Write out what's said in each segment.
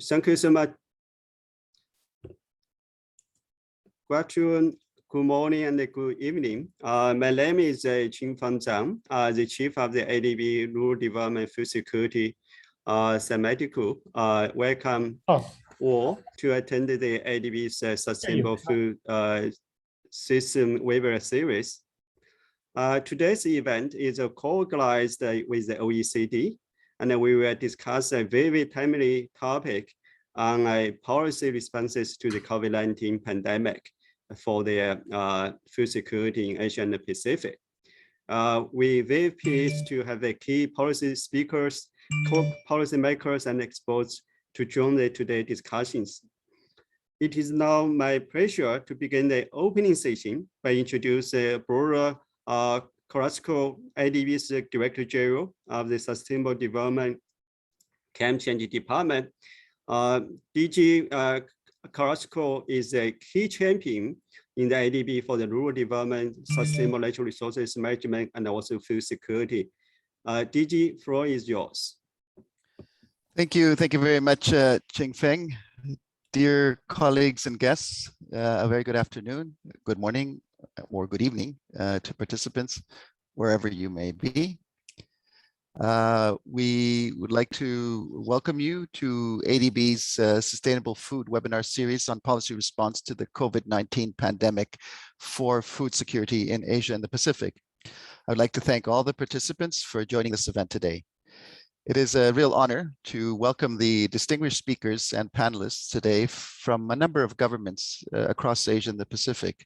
Thank you so much. Good afternoon, good morning, and good evening. My name is Qingfang Zhang, the Chief of the ADB Rural Development Food Security Thematic Group. Welcome all to attend the ADB's Sustainable Food System webinar series. Today's event is co-organized with the OECD, and we will discuss a very timely topic on policy responses to the COVID-19 pandemic for the food security in Asia and the Pacific. We're very pleased to have the key policy speakers, policy makers, and experts to join the today's discussions. It is now my pleasure to begin the opening session by introducing Barbara Carrasco, ADB's Director General of the Sustainable Development Climate Change Department. DG Carrasco is a key champion in the ADB for the rural development, sustainable natural resources management, and also food security. DG, floor is yours. Thank you very much, Qingfeng. Dear colleagues and guests, a very good afternoon, good morning, or good evening to participants, wherever you may be. We would like to welcome you to ADB's Sustainable Food webinar series on policy response to the COVID-19 pandemic for food security in Asia and the Pacific. I would like to thank all the participants for joining this event today. It is a real honor to welcome the distinguished speakers and panelists today from a number of governments across Asia and the Pacific.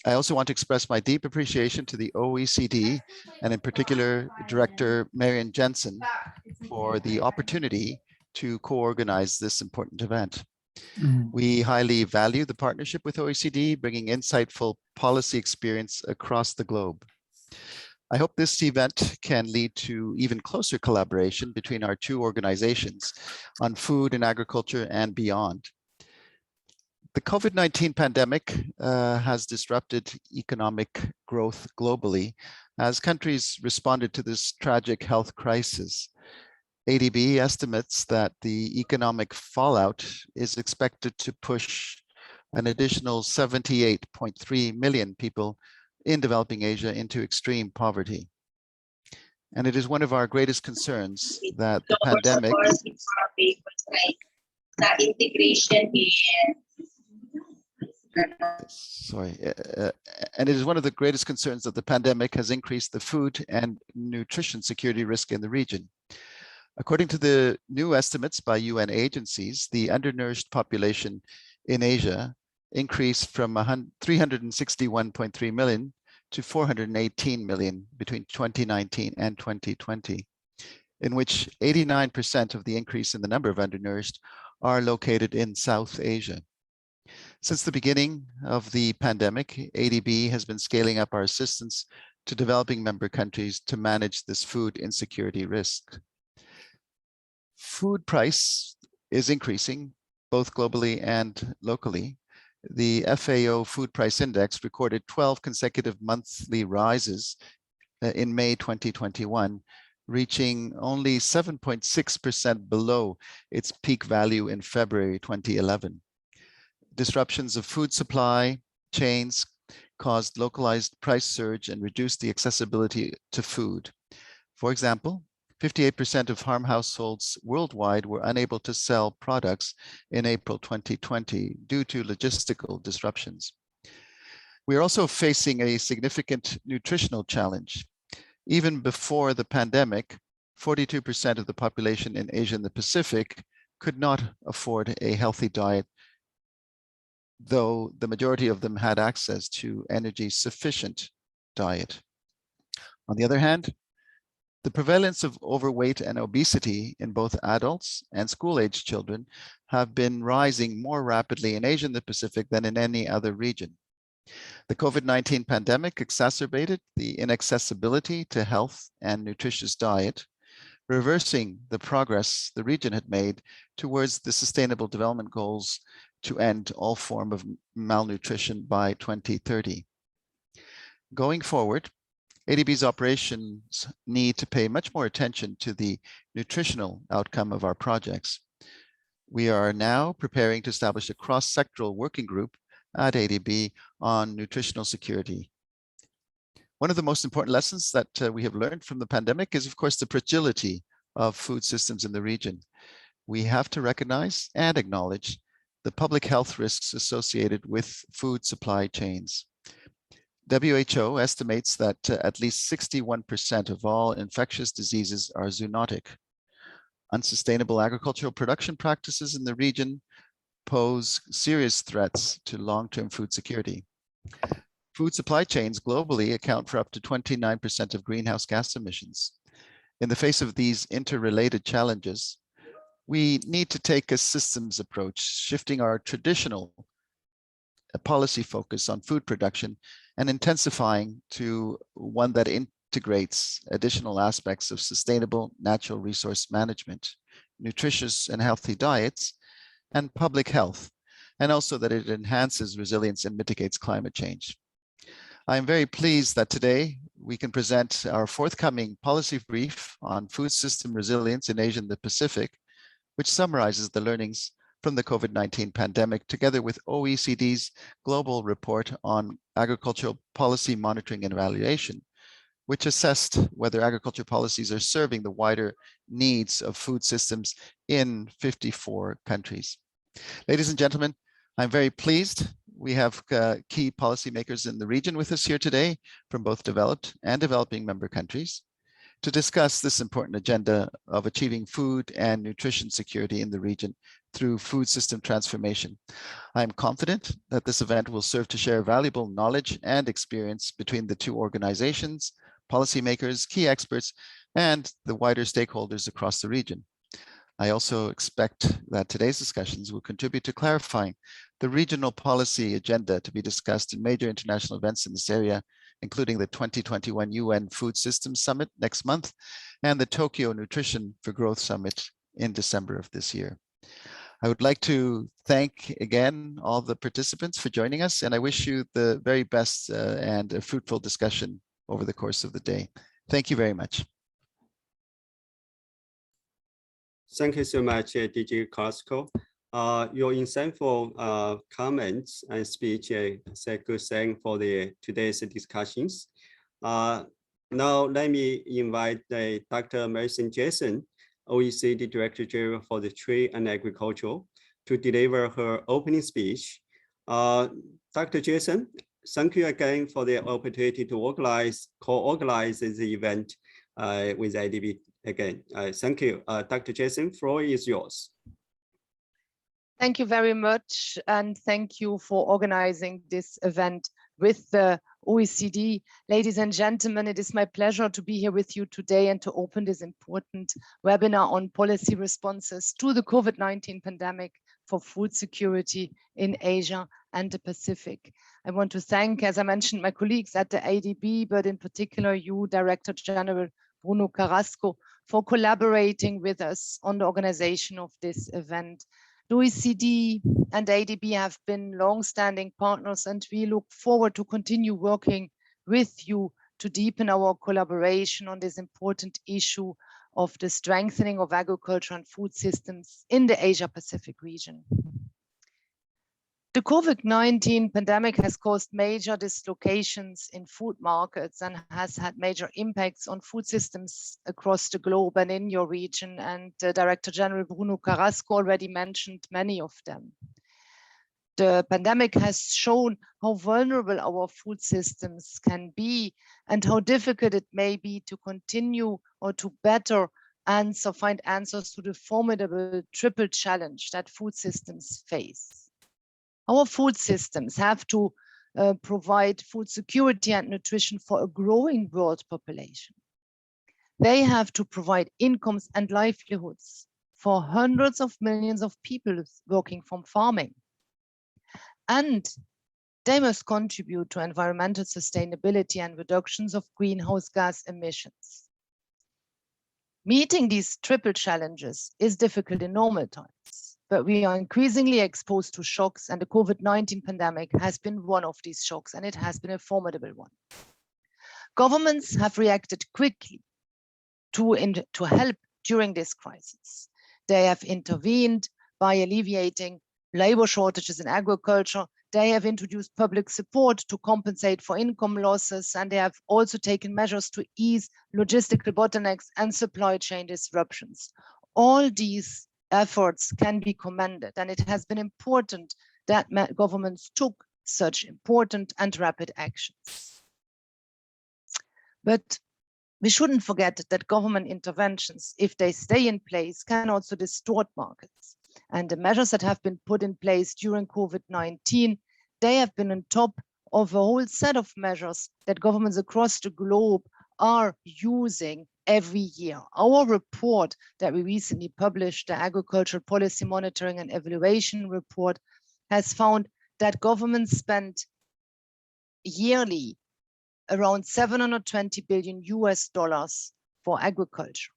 I also want to express my deep appreciation to the OECD and in particular Director Marian Jensen for the opportunity to co-organize this important event. We highly value the partnership with OECD, bringing insightful policy experience across the globe. I hope this event can lead to even closer collaboration between our two organizations on food and agriculture and beyond. The COVID-19 pandemic has disrupted economic growth globally as countries responded to this tragic health crisis. ADB estimates that the economic fallout is expected to push an additional 78.3 million people in developing Asia into extreme poverty. And it is one of our greatest concerns that the pandemic and it is one of the greatest concerns that the pandemic has increased the food and nutrition security risk in the region. According to the new estimates by UN agencies, the undernourished population in Asia increased from 361.3 million to 418 million between 2019 and 2020, in which 89% of the increase in the number of undernourished are located in South Asia. Since the beginning of the pandemic, ADB has been scaling up our assistance to developing member countries to manage this food insecurity risk. Food price is increasing both globally and locally. The FAO Food Price Index recorded 12 consecutive monthly rises in May 2021, reaching only 7.6% below its peak value in February 2011. Disruptions of food supply chains caused localized price surge and reduced the accessibility to food. For example, 58% of farm households worldwide were unable to sell products in April 2020 due to logistical disruptions. We are also facing a significant nutritional challenge. Even before the pandemic, 42% of the population in Asia and the Pacific could not afford a healthy diet, though the majority of them had access to energy sufficient diet. On the other hand, the prevalence of overweight and obesity in both adults and school-aged children have been rising more rapidly in Asia and the Pacific than in any other region. The COVID-19 pandemic exacerbated the inaccessibility to health and nutritious diet, reversing the progress the region had made towards the Sustainable Development Goals to end all form of malnutrition by 2030. Going forward, ADB's operations need to pay much more attention to the nutritional outcome of our projects. We are now preparing to establish a cross-sectoral working group at ADB on nutritional security. One of the most important lessons that we have learned from the pandemic is, of course, the fragility of food systems in the region. We have to recognize and acknowledge the public health risks associated with food supply chains. WHO estimates that at least 61% of all infectious diseases are zoonotic. Unsustainable agricultural production practices in the region pose serious threats to long-term food security. Food supply chains globally account for up to 29% of greenhouse gas emissions. In the face of these interrelated challenges, we need to take a systems approach, shifting our traditional policy focus on food production and intensifying to one that integrates additional aspects of sustainable natural resource management, nutritious and healthy diets, and public health, and also that it enhances resilience and mitigates climate change. I am very pleased that today we can present our forthcoming policy brief on food system resilience in Asia and the Pacific, which summarizes the learnings from the COVID-19 pandemic, together with OECD's global report on agricultural policy monitoring and evaluation, which assessed whether agriculture policies are serving the wider needs of food systems in 54 countries. Ladies and gentlemen, I'm very pleased we have key policymakers in the region with us here today from both developed and developing member countries to discuss this important agenda of achieving food and nutrition security in the region through food system transformation. I am confident that this event will serve to share valuable knowledge and experience between the two organizations, policymakers, key experts, and the wider stakeholders across the region. I also expect that today's discussions will contribute to clarifying the regional policy agenda to be discussed in major international events in this area, including the 2021 UN Food Systems Summit next month and the Tokyo Nutrition for Growth Summit in December of this year. I would like to thank again all the participants for joining us, and I wish you the very best and a fruitful discussion over the course of the day. Thank you very much. Thank you so much, DG Costco. Your insightful comments and speech is a good thing for today's discussions. Now, let me invite Dr. Marison Jason, OECD Director General for the Trade and Agriculture, to deliver her opening speech. Dr. Jason, thank you again for the opportunity to co-organize this event with ADB. Again, thank you. Dr. Jason, floor is yours. Thank you very much, and thank you for organizing this event with the OECD. Ladies and gentlemen, it is my pleasure to be here with you today and to open this important webinar on policy responses to the COVID-19 pandemic for food security in Asia and the Pacific. I want to thank, as I mentioned, my colleagues at the ADB, but in particular you, Director General Bruno Carrasco, for collaborating with us on the organization of this event. The OECD and ADB have been long-standing partners, and we look forward to continue working with you to deepen our collaboration on this important issue of the strengthening of agriculture and food systems in the Asia-Pacific region. The COVID-19 pandemic has caused major dislocations in food markets and has had major impacts on food systems across the globe and in your region. And Director General Bruno Carrasco already mentioned many of them. The pandemic has shown how vulnerable our food systems can be and how difficult it may be to continue or to better find answers to the formidable triple challenge that food systems face. Our food systems have to provide food security and nutrition for a growing world population. They have to provide incomes and livelihoods for hundreds of millions of people working from farming. And they must contribute to environmental sustainability and reductions of greenhouse gas emissions. Meeting these triple challenges is difficult in normal times, but we are increasingly exposed to shocks, and the COVID-19 pandemic has been one of these shocks, and it has been a formidable one. Governments have reacted quickly to help during this crisis. They have intervened by alleviating labor shortages in agriculture. They have introduced public support to compensate for income losses, and they have also taken measures to ease logistical bottlenecks and supply chain disruptions. All these efforts can be commended, and it has been important that governments took such important and rapid actions. But we shouldn't forget that government interventions, if they stay in place, can also distort markets. And the measures that have been put in place during COVID-19, they have been on top of a whole set of measures that governments across the globe are using every year. Our report that we recently published, the Agricultural Policy Monitoring and Evaluation Report, has found that governments spend yearly around $720 billion for agriculture.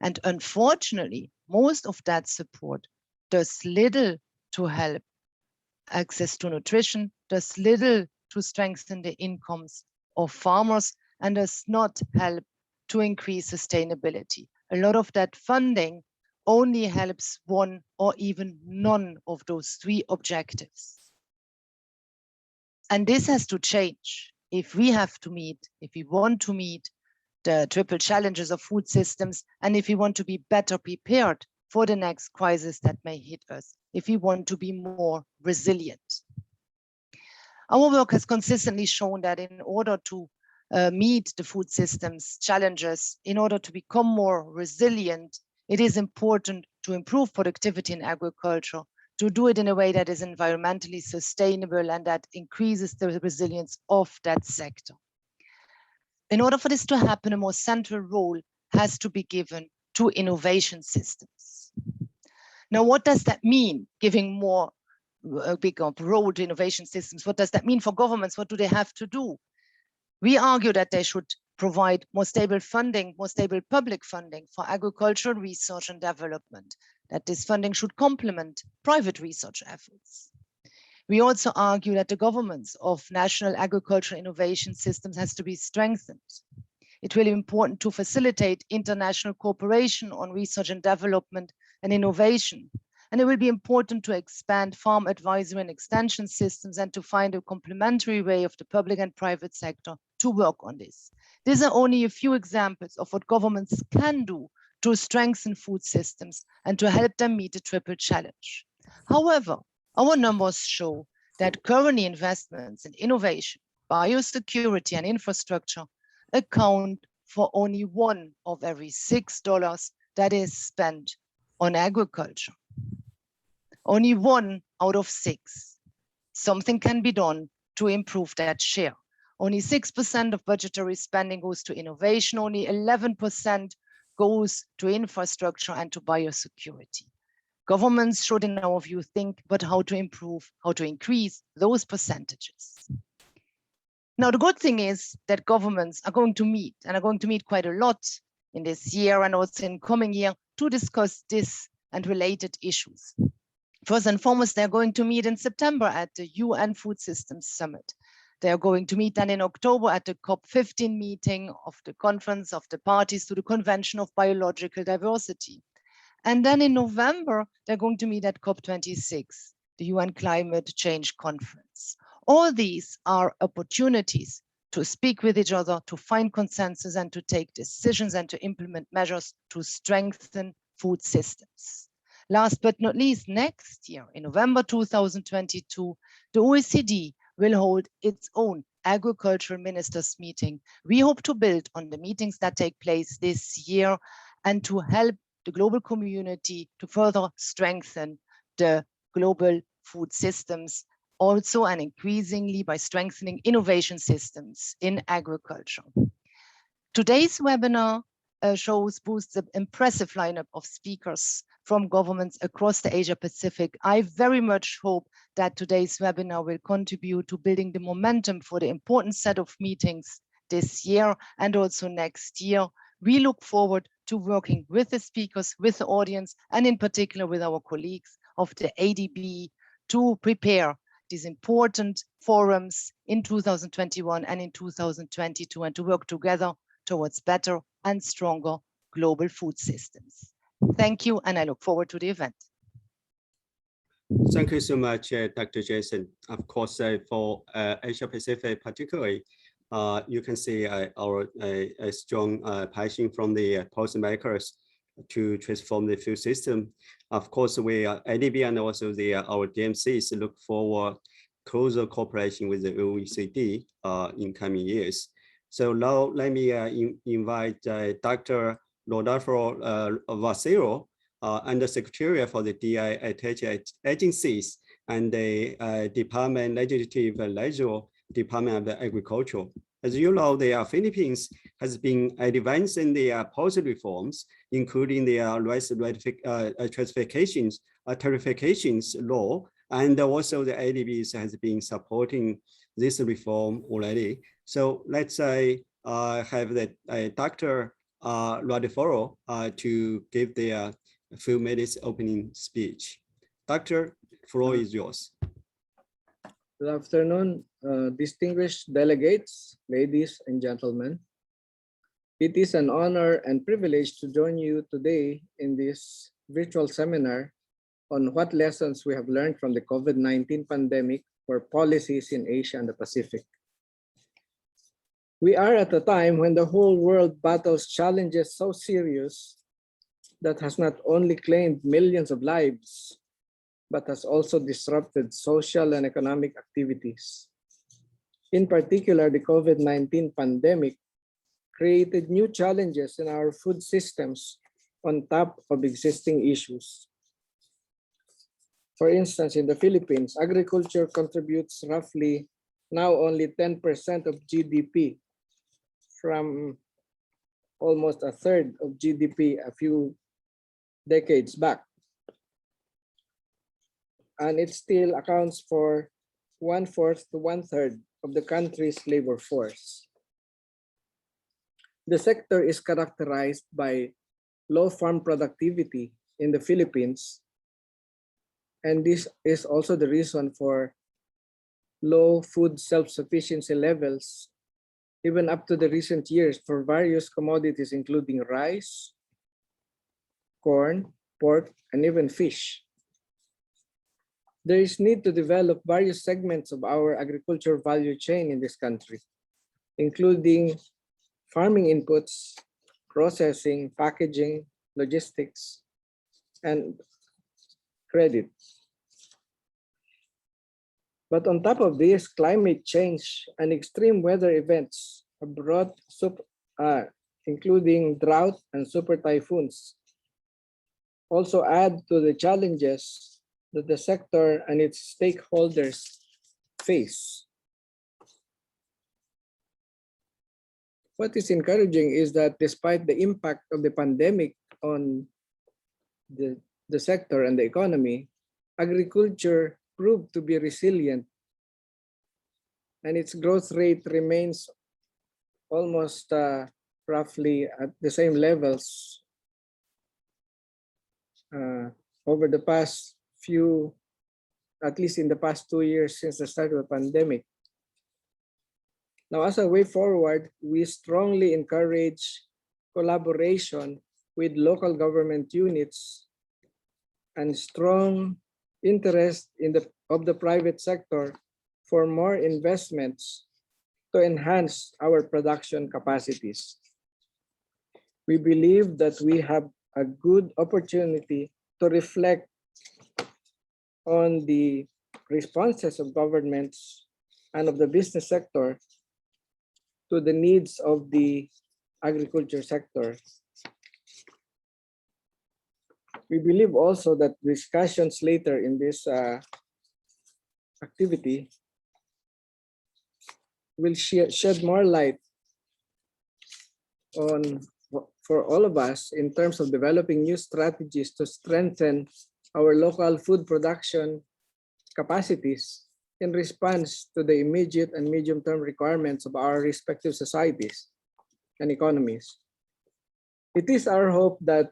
And unfortunately, most of that support does little to help access to nutrition, does little to strengthen the incomes of farmers, and does not help to increase sustainability. A lot of that funding only helps one or even none of those three objectives. And this has to change if we want to meet the triple challenges of food systems, and if we want to be better prepared for the next crisis that may hit us, if we want to be more resilient. Our work has consistently shown that in order to meet the food systems challenges, in order to become more resilient, it is important to improve productivity in agriculture, to do it in a way that is environmentally sustainable and that increases the resilience of that sector. In order for this to happen, a more central role has to be given to innovation systems. Now, what does that mean, giving a bigger role to innovation systems? What does that mean for governments? What do they have to do? We argue that they should provide more stable funding, more stable public funding for agricultural research and development, that this funding should complement private research efforts. We also argue that the governmance of national agricultural innovation systems has to be strengthened. It's really important to facilitate international cooperation on research and development and innovation. And it will be important to expand farm advisory and extension systems and to find a complementary way of the public and private sector to work on this. These are only a few examples of what governments can do to strengthen food systems and to help them meet the triple challenge. However, our numbers show that currently investments in innovation, biosecurity, and infrastructure account for only $1 of every $6 that is spent on agriculture. Only 1 out of 6. Something can be done to improve that share. Only 6% of budgetary spending goes to innovation, only 11% goes to infrastructure and to biosecurity. Governments should, in our view, think about how to improve, how to increase those percentages. Now, the good thing is that governments are going to meet, and are going to meet quite a lot in this year and also in coming year, to discuss this and related issues. First and foremost, they're going to meet in September at the UN Food Systems Summit. They are going to meet then in October at the COP15 meeting of the Conference of the Parties to the Convention of Biological Diversity. And then in November, they're going to meet at COP26, the UN Climate Change Conference. All these are opportunities to speak with each other, to find consensus and to take decisions and to implement measures to strengthen food systems. Last but not least, next year, in November 2022, the OECD will hold its own agricultural ministers meeting. We hope to build on the meetings that take place this year and to help the global community to further strengthen the global food systems, also and increasingly by strengthening innovation systems in agriculture. Today's webinar boosts an impressive lineup of speakers from governments across the Asia Pacific. I very much hope that today's webinar will contribute to building the momentum for the important set of meetings this year and also next year. We look forward to working with the speakers, with the audience, and in particular with our colleagues of the ADB to prepare these important forums in 2021 and in 2022 and to work together towards better and stronger global food systems. Thank you, and I look forward to the event. Thank you so much, Dr. Jason. Of course, for Asia Pacific particularly, you can see our a strong passion from the policymakers to transform the food system. Of course, we ADB and also our DMCs look forward closer cooperation with the OECD in coming years. So now let me invite Dr. Rodolfo Vasero, Undersecretary for the DI attached agencies and the Department Legislative Legal Department of Agriculture. As you know, the Philippines has been advancing the policy reforms, including the rice tarifications law, and also the ADBs has been supporting this reform already. So let's say have the Dr. Rodolfo to give the few minutes opening speech. Doctor, floor is yours. Good afternoon, distinguished delegates, ladies and gentlemen. It is an honor and privilege to join you today in this virtual seminar on what lessons we have learned from the COVID-19 pandemic for policies in Asia and the Pacific. We are at a time when the whole world battles challenges so serious that has not only claimed millions of lives, but has also disrupted social and economic activities. In particular, the COVID-19 pandemic created new challenges in our food systems on top of existing issues. For instance, in the Philippines, agriculture contributes roughly now only 10% of GDP from almost a third of GDP a few decades back. And it still accounts for 1/4 to 1/3 of the country's labor force. The sector is characterized by low farm productivity in the Philippines, and this is also the reason for low food self-sufficiency levels, even up to the recent years, for various commodities including rice, corn, pork, and even fish. There is need to develop various segments of our agriculture value chain in this country, including farming inputs, processing, packaging, logistics, and credit. But on top of this, climate change and extreme weather events have brought, including drought and super typhoons, also add to the challenges that the sector and its stakeholders face. What is encouraging is that despite the impact of the pandemic on the sector and the economy, agriculture proved to be resilient, and its growth rate remains almost roughly at the same levels over the past at least in the past 2 years since the start of the pandemic. Now, as a way forward, we strongly encourage collaboration with local government units and strong interest of the private sector for more investments to enhance our production capacities. We believe that we have a good opportunity to reflect on the responses of governments and of the business sector to the needs of the agriculture sector. We believe also that discussions later in this activity will shed more light on for all of us in terms of developing new strategies to strengthen our local food production capacities in response to the immediate and medium-term requirements of our respective societies and economies. It is our hope that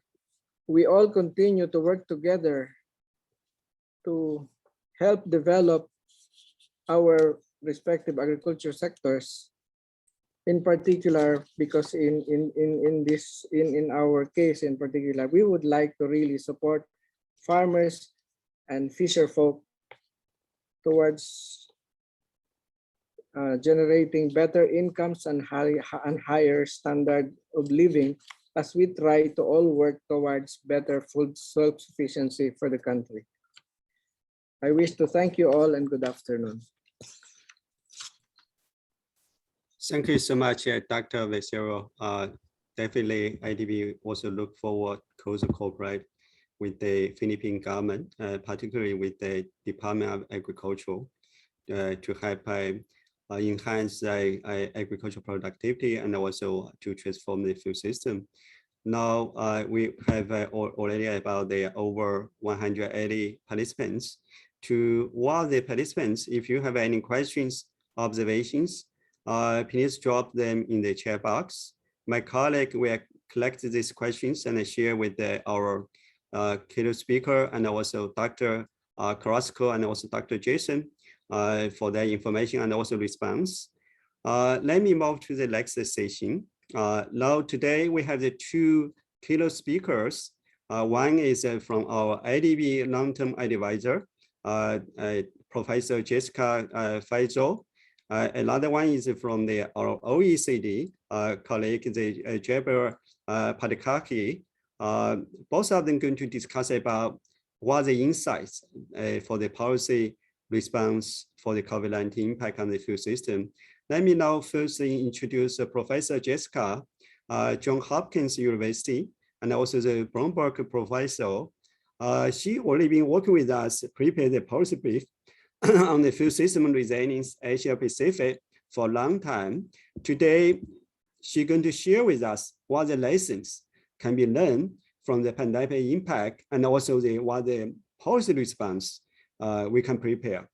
we all continue to work together to help develop our respective agriculture sectors, in particular because in our case in particular, we would like to really support farmers and fisher folk towards generating better incomes and higher standard of living as we try to all work towards better food self-sufficiency for the country. I wish to thank you all and good afternoon. Thank you so much, Dr. Vesero. Definitely, IDB also look forward to closer cooperate with the Philippine government, particularly with the Department of Agriculture, to help enhance the agricultural productivity and also to transform the food system. Now we have already about over 180 participants. To all the participants, if you have any questions, observations, please drop them in the chat box. My colleague will collect these questions and share with our keynote speaker and also Dr. Carrasco and also Dr. Jason for their information and also response. Let me move to the next session. Now today we have the two keynote speakers. One is from our IDB long-term advisor, Professor Jessica Faizo. Another one is from our OECD colleague, the Jaber Padikaki. Both of them going to discuss about what the insights for the policy response for the COVID-19 impact on the food system. Let me now firstly introduce Professor Jessica, Johns Hopkins University, and also the Bloomberg professor. She already been working with us, prepare the policy brief on the food system resilience Asia Pacific for a long time. Today, she's going to share with us what the lessons can be learned from the pandemic impact and also what the policy response we can prepare.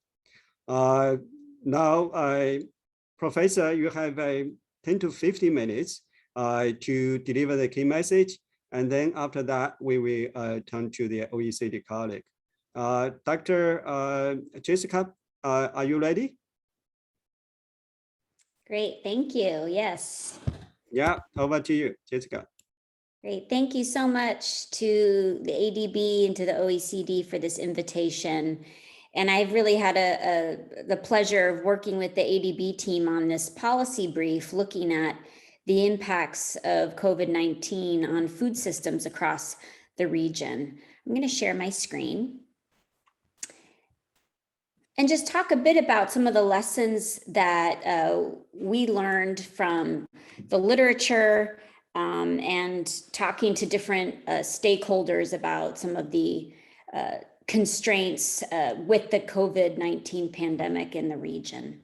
Now, Professor, you have 10 to 15 minutes to deliver the key message. And then after that, we will turn to the OECD colleague. Dr. Jessica, are you ready? Great, thank you, yes. Yeah, over to you, Jessica. Great, thank you so much to the ADB and to the OECD for this invitation. And I've really had the pleasure of working with the ADB team on this policy brief, looking at the impacts of COVID-19 on food systems across the region. I'm going to share my screen and just talk a bit about some of the lessons that we learned from the literature and talking to different stakeholders about some of the constraints with the COVID-19 pandemic in the region.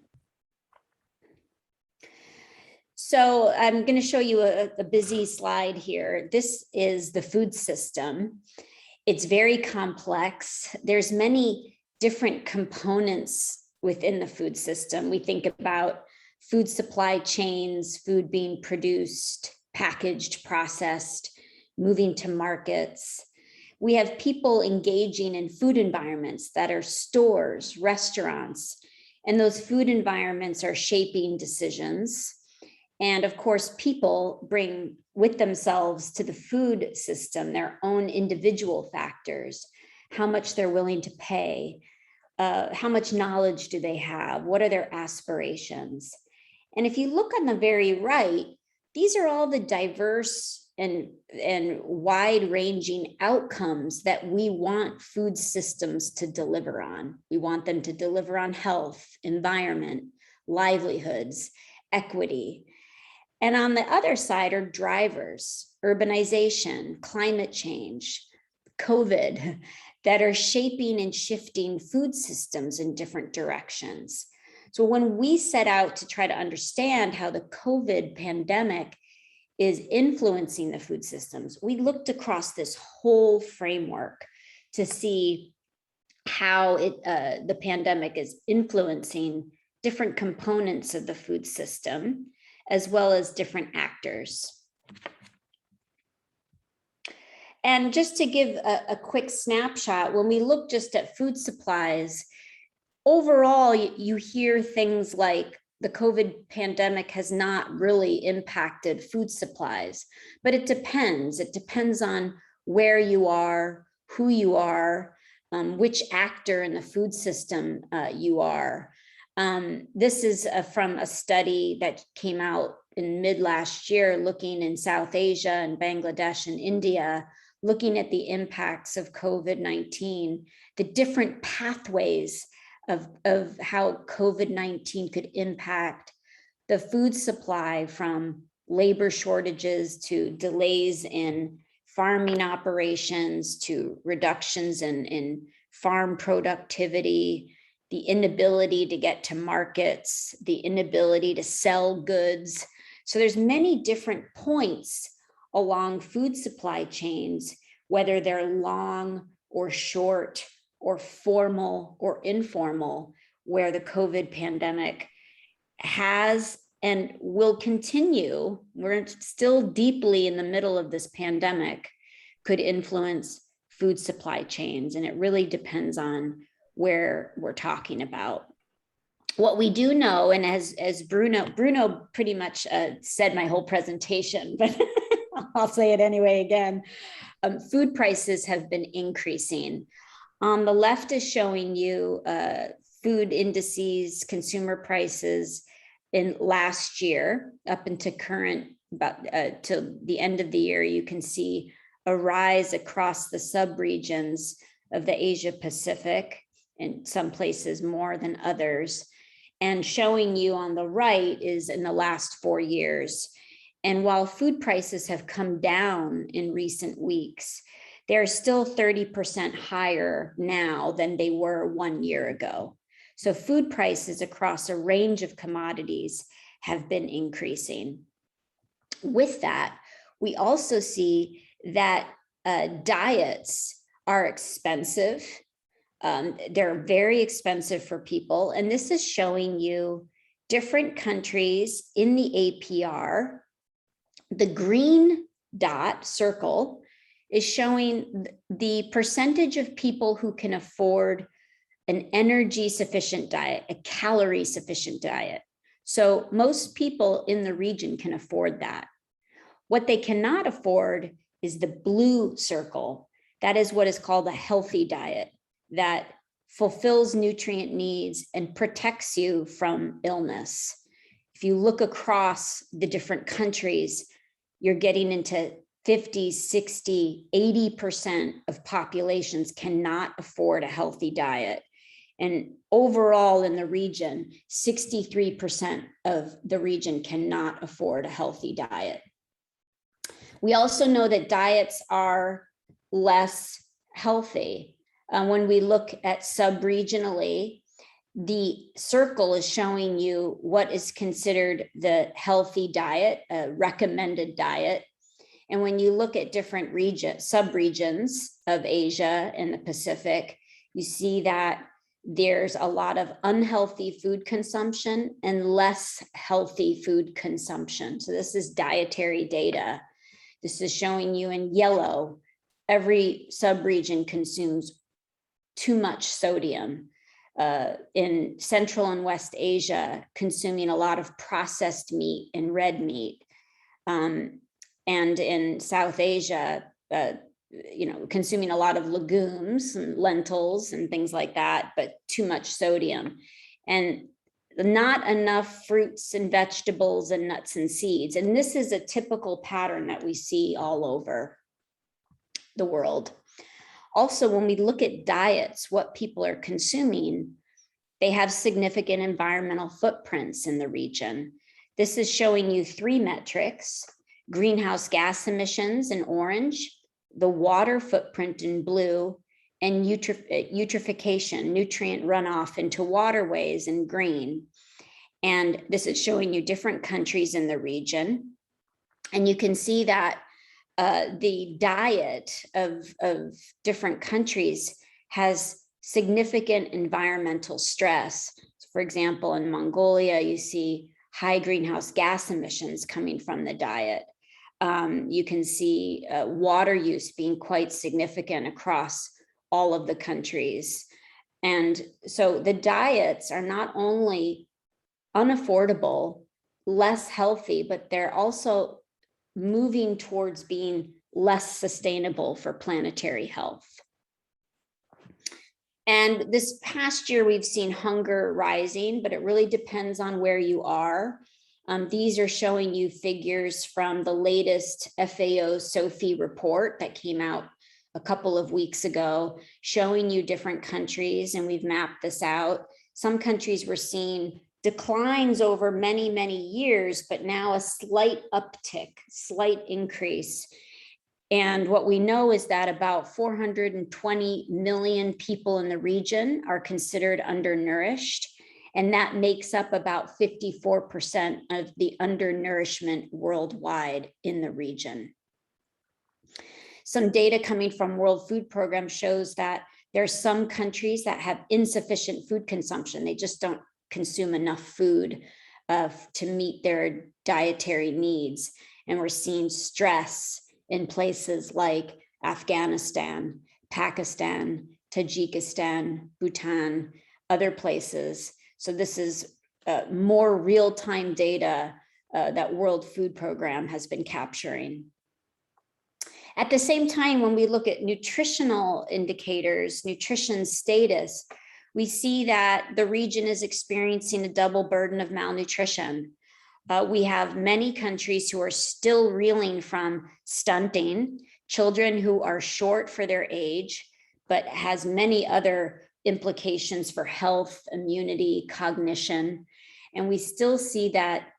So I'm going to show you a busy slide here. This is the food system. It's very complex. There's many different components within the food system. We think about food supply chains, food being produced, packaged, processed, moving to markets. We have people engaging in food environments that are stores, restaurants, and those food environments are shaping decisions. And of course, people bring with themselves to the food system their own individual factors, how much they're willing to pay, how much knowledge do they have, what are their aspirations. And if you look on the very right, these are all the diverse and wide-ranging outcomes that we want food systems to deliver on. We want them to deliver on health, environment, livelihoods, equity. And on the other side are drivers, urbanization, climate change, COVID, that are shaping and shifting food systems in different directions. So when we set out to try to understand how the COVID pandemic is influencing the food systems, we looked across this whole framework to see how the pandemic is influencing different components of the food system, as well as different actors. And just to give a quick snapshot, when we look just at food supplies, overall, you hear things like the COVID pandemic has not really impacted food supplies, but it depends. It depends on where you are, who you are, which actor in the food system you are. This is from a study that came out in mid last year, looking in South Asia and Bangladesh and India, looking at the impacts of COVID-19, the different pathways of how COVID-19 could impact the food supply, from labor shortages to delays in farming operations to reductions in farm productivity, the inability to get to markets, the inability to sell goods. So there's many different points along food supply chains, whether they're long or short or formal or informal, where the COVID pandemic has and will continue, we're still deeply in the middle of this pandemic, could influence food supply chains. And it really depends on where we're talking about. What we do know, and as Bruno pretty much said my whole presentation, but I'll say it anyway again, food prices have been increasing. On the left is showing you food indices, consumer prices in last year up into current, about till the end of the year. You can see a rise across the sub-regions of the Asia Pacific, in some places more than others. And showing you on the right is in the last 4 years. And while food prices have come down in recent weeks, they're still 30% higher now than they were 1 year ago. So food prices across a range of commodities have been increasing. With that, we also see that diets are expensive. They're very expensive for people. And this is showing you different countries in the APR. The green dot circle is showing the percentage of people who can afford an energy sufficient diet, a calorie sufficient diet. So most people in the region can afford that. What they cannot afford is the blue circle. That is what is called a healthy diet, that fulfills nutrient needs and protects you from illness. If you look across the different countries, you're getting into 50, 60, 80% of populations cannot afford a healthy diet. And overall in the region, 63% of the region cannot afford a healthy diet. We also know that diets are less healthy. When we look at sub-regionally, the circle is showing you what is considered the healthy diet, a recommended diet. And when you look at different sub-regions of Asia and the Pacific, you see that there's a lot of unhealthy food consumption and less healthy food consumption. So this is dietary data. This is showing you in yellow, every sub-region consumes too much sodium. In Central and West Asia, consuming a lot of processed meat and red meat. And in South Asia, consuming a lot of legumes and lentils and things like that, but too much sodium. And not enough fruits and vegetables and nuts and seeds. And this is a typical pattern that we see all over the world. Also, when we look at diets, what people are consuming, they have significant environmental footprints in the region. This is showing you 3 metrics: greenhouse gas emissions in orange, the water footprint in blue, and eutrophication, nutrient runoff into waterways in green. And this is showing you different countries in the region. And you can see that the diet of different countries has significant environmental stress. For example, in Mongolia, you see high greenhouse gas emissions coming from the diet. You can see water use being quite significant across all of the countries. And so the diets are not only unaffordable, less healthy, but they're also moving towards being less sustainable for planetary health. And this past year, we've seen hunger rising, but it really depends on where you are. These are showing you figures from the latest FAO SOFI report that came out a couple of weeks ago, showing you different countries, and we've mapped this out. Some countries were seeing declines over many, many years, but now a slight uptick, slight increase. And what we know is that about 420 million people in the region are considered undernourished, and that makes up about 54% of the undernourishment worldwide in the region. Some data coming from World Food Program shows that there are some countries that have insufficient food consumption. They just don't consume enough food to meet their dietary needs. And we're seeing stress in places like Afghanistan, Pakistan, Tajikistan, Bhutan, other places. So this is more real-time data that World Food Program has been capturing. At the same time, when we look at nutritional indicators, nutrition status, we see that the region is experiencing a double burden of malnutrition. We have many countries who are still reeling from stunting, children who are short for their age, but has many other implications for health, immunity, cognition. And we still see that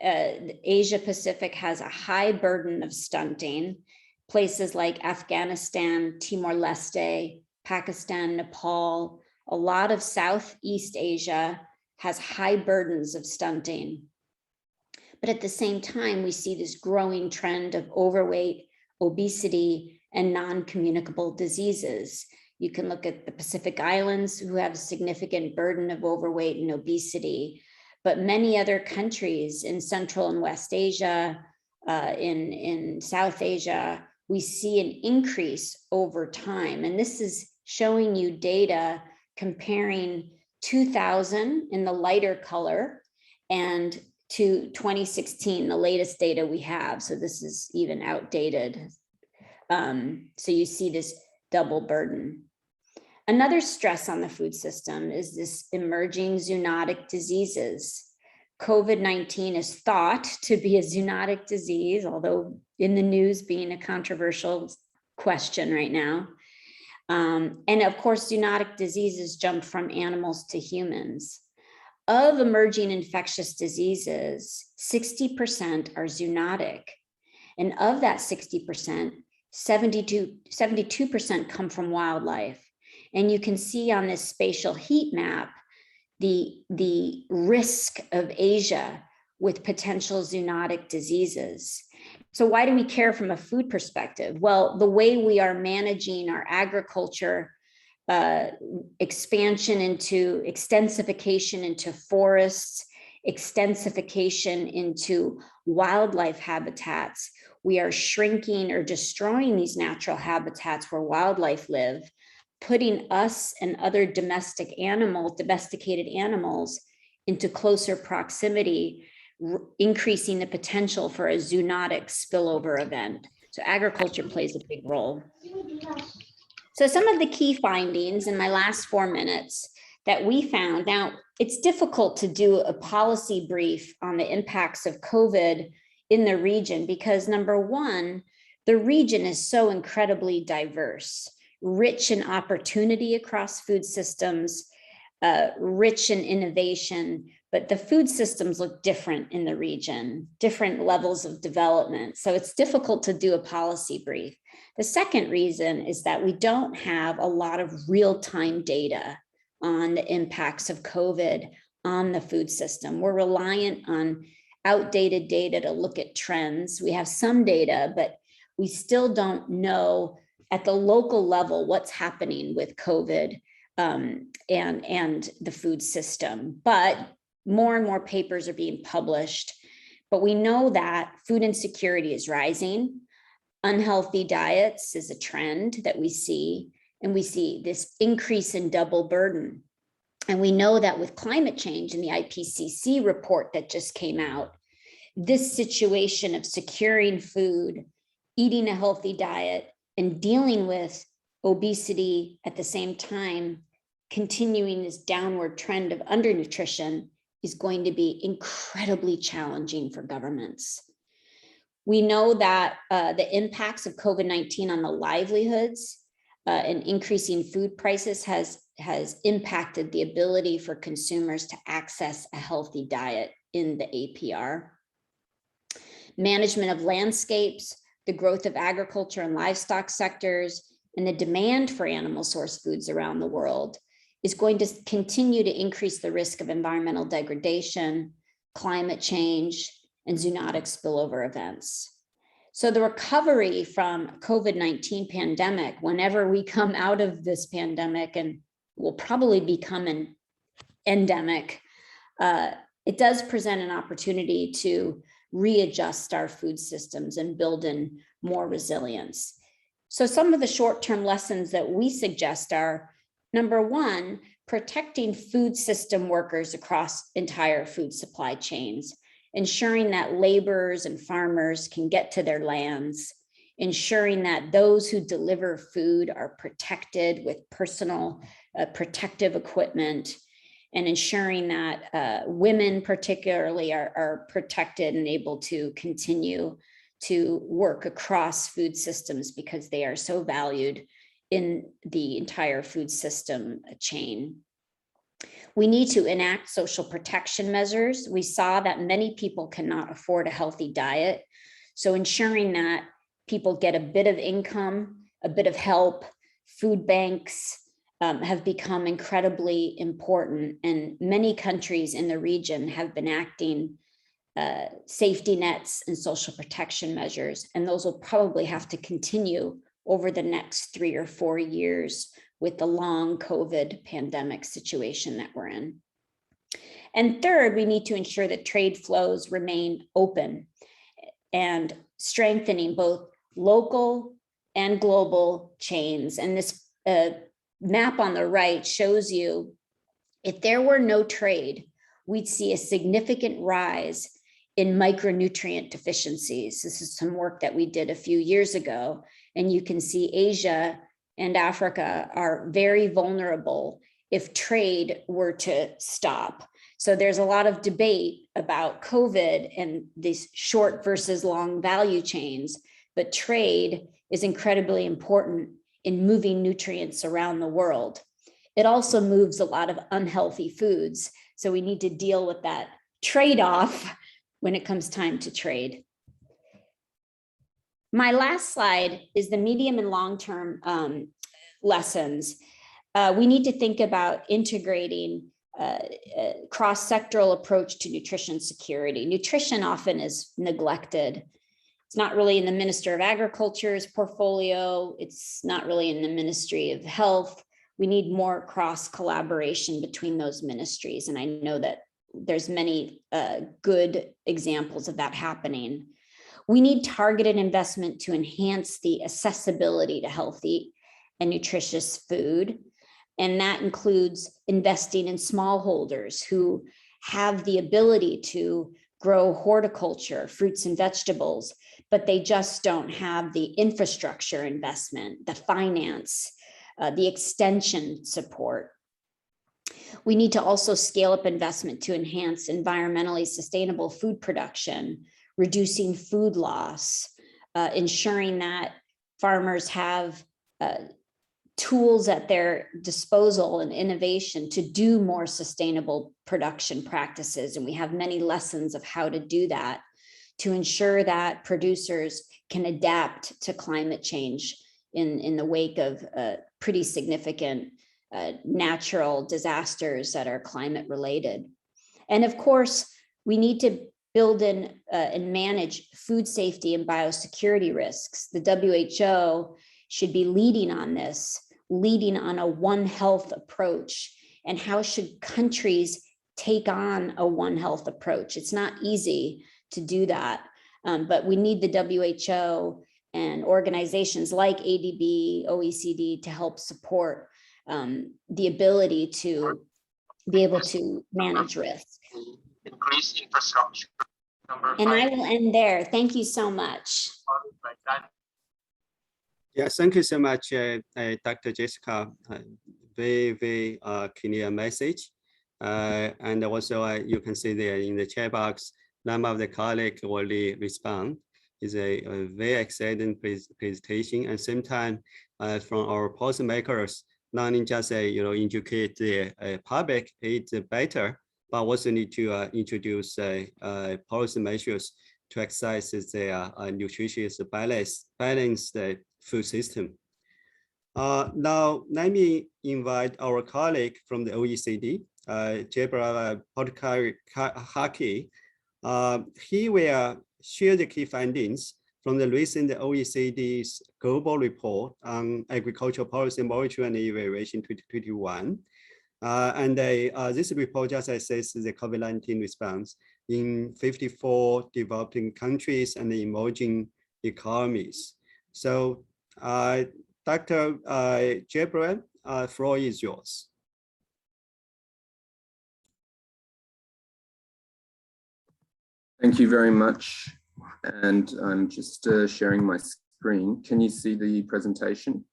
Asia Pacific has a high burden of stunting. Places like Afghanistan, Timor-Leste, Pakistan, Nepal, a lot of Southeast Asia has high burdens of stunting. But at the same time, we see this growing trend of overweight, obesity, and non-communicable diseases. You can look at the Pacific Islands, who have a significant burden of overweight and obesity, but many other countries in Central and West Asia, in South Asia, we see an increase over time. And this is showing you data comparing 2000 in the lighter color and to 2016, the latest data we have. So this is even outdated. So you see this double burden. Another stress on the food system is this emerging zoonotic diseases. COVID-19 is thought to be a zoonotic disease, although in the news being a controversial question right now. And of course, zoonotic diseases jump from animals to humans. Of emerging infectious diseases, 60% are zoonotic. And of that 60%, 72% come from wildlife. And you can see on this spatial heat map, the risk of Asia with potential zoonotic diseases. So why do we care from a food perspective? Well, the way we are managing our agriculture, extensification into forests, extensification into wildlife habitats, we are shrinking or destroying these natural habitats where wildlife live, putting us and other domesticated animals into closer proximity, increasing the potential for a zoonotic spillover event. So agriculture plays a big role. So some of the key findings in my last 4 minutes that we found, now it's difficult to do a policy brief on the impacts of COVID in the region because number one, the region is so incredibly diverse, rich in opportunity across food systems, rich in innovation, but the food systems look different in the region, different levels of development. So it's difficult to do a policy brief. The second reason is that we don't have a lot of real-time data on the impacts of COVID on the food system. We're reliant on outdated data to look at trends. We have some data, but we still don't know at the local level what's happening with COVID and the food system. But more and more papers are being published. But we know that food insecurity is rising. Unhealthy diets is a trend that we see, and we see this increase in double burden. And we know that with climate change in the IPCC report that just came out, this situation of securing food, eating a healthy diet, and dealing with obesity at the same time continuing this downward trend of undernutrition is going to be incredibly challenging for governments. We know that the impacts of COVID-19 on the livelihoods and increasing food prices has impacted the ability for consumers to access a healthy diet in the APR. Management of landscapes, the growth of agriculture and livestock sectors, and the demand for animal source foods around the world is going to continue to increase the risk of environmental degradation, climate change, and zoonotic spillover events. So the recovery from COVID-19 pandemic, whenever we come out of this pandemic and will probably become an endemic, it does present an opportunity to readjust our food systems and build in more resilience. So some of the short-term lessons that we suggest are, number one, protecting food system workers across entire food supply chains, ensuring that laborers and farmers can get to their lands, ensuring that those who deliver food are protected with personal protective equipment, and ensuring that women particularly are protected and able to continue to work across food systems because they are so valued in the entire food system chain. We need to enact social protection measures. We saw that many people cannot afford a healthy diet. So ensuring that people get a bit of income, a bit of help, food banks have become incredibly important. And many countries in the region have been acting safety nets and social protection measures. And those will probably have to continue over the next 3 or 4 years with the long COVID pandemic situation that we're in. And third, we need to ensure that trade flows remain open and strengthening both local and global chains. And this map on the right shows you, if there were no trade, we'd see a significant rise in micronutrient deficiencies. This is some work that we did a few years ago, and you can see Asia and Africa are very vulnerable if trade were to stop. So there's a lot of debate about COVID and these short versus long value chains, but trade is incredibly important in moving nutrients around the world. It also moves a lot of unhealthy foods. So we need to deal with that trade-off when it comes time to trade. My last slide is the medium and long-term lessons. We need to think about integrating a cross-sectoral approach to nutrition security. Nutrition often is neglected. It's not really in the Minister of Agriculture's portfolio. It's not really in the Ministry of Health. We need more cross collaboration between those ministries. And I know that there's many good examples of that happening. We need targeted investment to enhance the accessibility to healthy and nutritious food. And that includes investing in smallholders who have the ability to grow horticulture, fruits and vegetables, but they just don't have the infrastructure investment, the finance, the extension support. We need to also scale up investment to enhance environmentally sustainable food production, reducing food loss, ensuring that farmers have tools at their disposal and innovation to do more sustainable production practices. And we have many lessons of how to do that to ensure that producers can adapt to climate change in the wake of pretty significant natural disasters that are climate related. And of course, we need to build in and manage food safety and biosecurity risks. The WHO should be leading on this, leading on a One Health approach. And how should countries take on a One Health approach? It's not easy to do that, but we need the WHO and organizations like ADB, OECD to help support the ability to be able to manage risk. Increase infrastructure. And I will end there. Thank you so much. Yeah, thank you so much, Dr. Jessica. very clear message. And also you can see there in the chat box, number of the colleagues already respond. It's a very exciting presentation, and same time from our policymakers, not just educate the public, it's better, but also need to introduce policy measures to exercise their nutritious balanced food system. Now, let me invite our colleague from the OECD, Jebra Podkari. He will share the key findings from the recent OECD's global report on agricultural policy monitoring and evaluation 2021. This report just assesses the COVID-19 response in 54 developing countries and emerging economies. So, Dr. Jebra, floor is yours. Thank you very much. And I'm just sharing my screen. Can you see the presentation?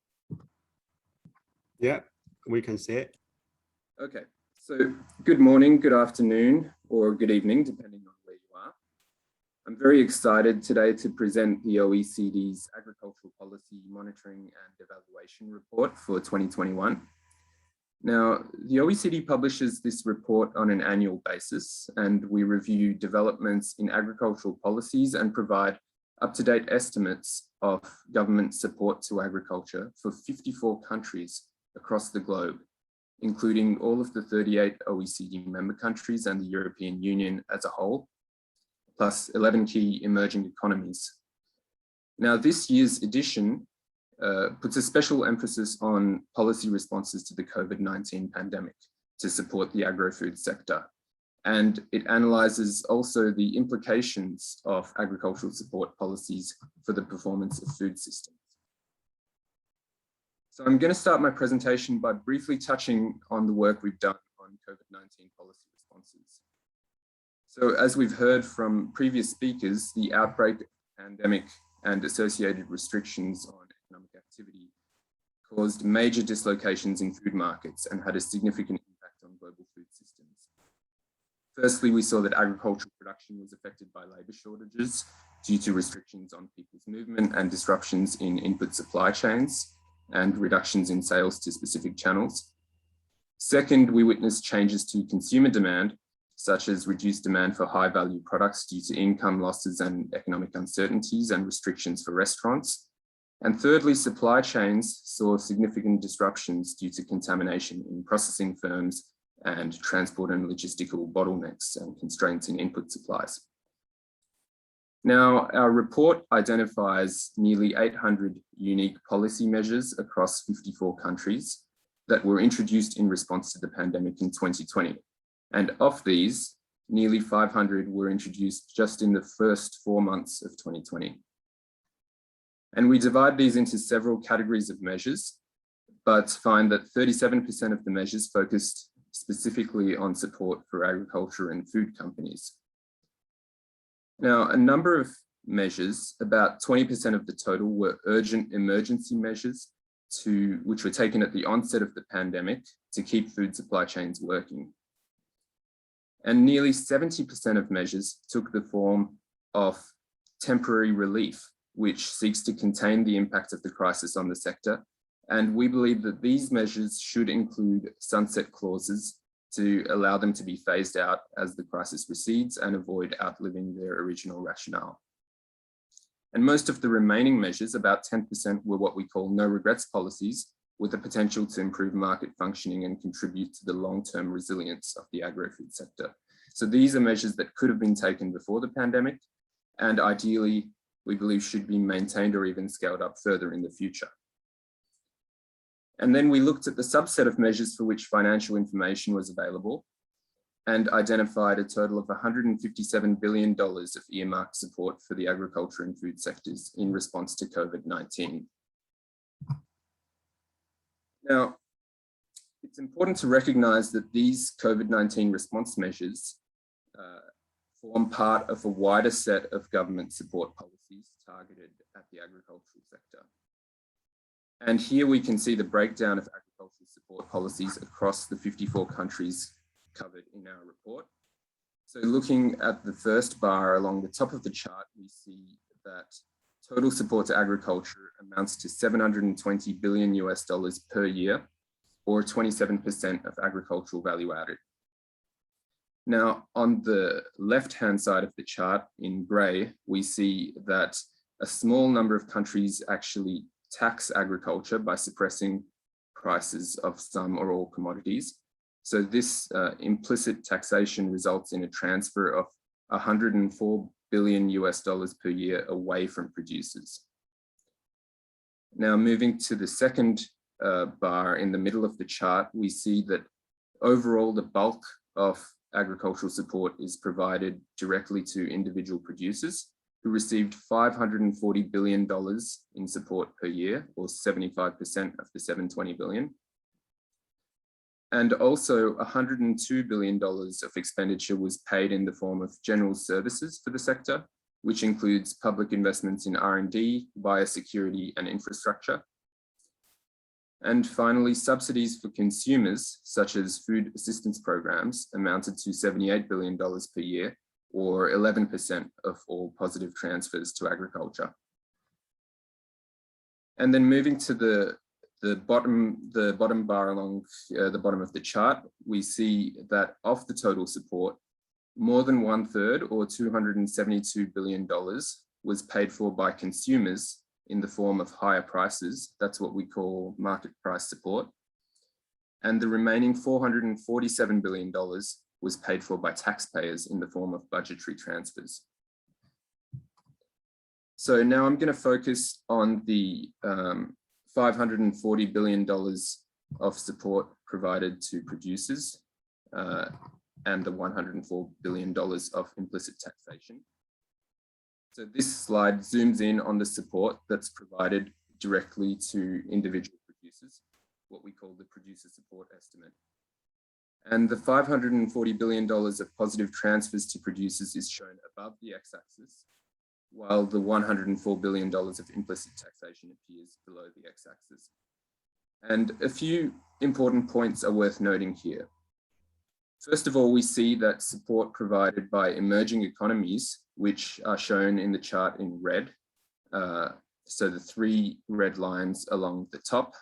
Yeah, we can see it. Okay, so good morning, good afternoon, or good evening, depending on where you are. I'm very excited today to present the OECD's Agricultural Policy Monitoring and Evaluation Report for 2021. Now, the OECD publishes this report on an annual basis, and we review developments in agricultural policies and provide up-to-date estimates of government support to agriculture for 54 countries across the globe, including all of the 38 OECD member countries and the European Union as a whole, plus 11 key emerging economies. Now, this year's edition puts a special emphasis on policy responses to the COVID-19 pandemic to support the agro-food sector. And it analyzes also the implications of agricultural support policies for the performance of food systems. So I'm going to start my presentation by briefly touching on the work we've done on COVID-19 policy responses. So as we've heard from previous speakers, the outbreak, pandemic, and associated restrictions on economic activity caused major dislocations in food markets and had a significant impact on global food systems. Firstly, we saw that agricultural production was affected by labor shortages due to restrictions on people's movement and disruptions in input supply chains and reductions in sales to specific channels. Second, we witnessed changes to consumer demand, such as reduced demand for high-value products due to income losses and economic uncertainties and restrictions for restaurants. And thirdly, supply chains saw significant disruptions due to contamination in processing firms and transport and logistical bottlenecks and constraints in input supplies. Now, our report identifies nearly 800 unique policy measures across 54 countries that were introduced in response to the pandemic in 2020. And of these, nearly 500 were introduced just in the first 4 months of 2020. And we divide these into several categories of measures, but find that 37% of the measures focused specifically on support for agriculture and food companies. Now, a number of measures, about 20% of the total, were urgent emergency measures which were taken at the onset of the pandemic to keep food supply chains working. And nearly 70% of measures took the form of temporary relief, which seeks to contain the impact of the crisis on the sector. And we believe that these measures should include sunset clauses to allow them to be phased out as the crisis recedes and avoid outliving their original rationale. And most of the remaining measures, about 10%, were what we call no regrets policies, with the potential to improve market functioning and contribute to the long-term resilience of the agro-food sector. So these are measures that could have been taken before the pandemic, and ideally, we believe should be maintained or even scaled up further in the future. And then we looked at the subset of measures for which financial information was available and identified a total of $157 billion of earmarked support for the agriculture and food sectors in response to COVID-19. Now, it's important to recognize that these COVID-19 response measures form part of a wider set of government support policies targeted at the agricultural sector. And here we can see the breakdown of agricultural support policies across the 54 countries covered in our report. So looking at the first bar along the top of the chart, we see that total support to agriculture amounts to $720 billion per year, or 27% of agricultural value added. Now, on the left-hand side of the chart in gray, we see that a small number of countries actually tax agriculture by suppressing prices of some or all commodities. So this implicit taxation results in a transfer of $104 billion per year away from producers. Now, moving to the second bar in the middle of the chart, we see that overall the bulk of agricultural support is provided directly to individual producers, who received $540 billion in support per year, or 75% of the $720 billion. And also $102 billion of expenditure was paid in the form of general services for the sector, which includes public investments in R&D, biosecurity, and infrastructure. And finally, subsidies for consumers, such as food assistance programs, amounted to $78 billion per year, or 11% of all positive transfers to agriculture. And then moving to the bottom bar along the bottom of the chart, we see that of the total support, more than 1/3, or $272 billion, was paid for by consumers in the form of higher prices. That's what we call market price support. And the remaining $447 billion was paid for by taxpayers in the form of budgetary transfers. So now I'm going to focus on the $540 billion of support provided to producers and the $104 billion of implicit taxation. So this slide zooms in on the support that's provided directly to individual producers, what we call the producer support estimate. And the $540 billion of positive transfers to producers is shown above the x-axis, while the $104 billion of implicit taxation appears below the x-axis. And a few important points are worth noting here. First of all, we see that support provided by emerging economies, which are shown in the chart in red, so the 3 red lines along the top,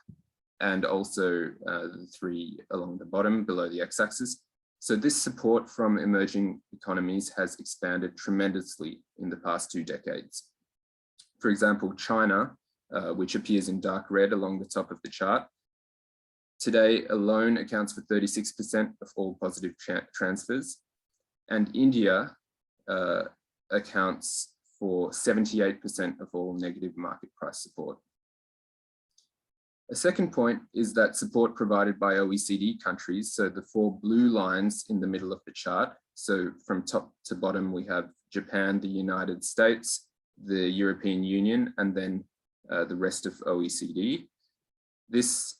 and also the 3 along the bottom below the x-axis. So this support from emerging economies has expanded tremendously in the past 2 decades. For example, China, which appears in dark red along the top of the chart, today alone accounts for 36% of all positive transfers, and India accounts for 78% of all negative market price support. A second point is that support provided by OECD countries, so the 4 blue lines in the middle of the chart. So from top to bottom, we have Japan, the United States, the European Union, and then the rest of OECD. This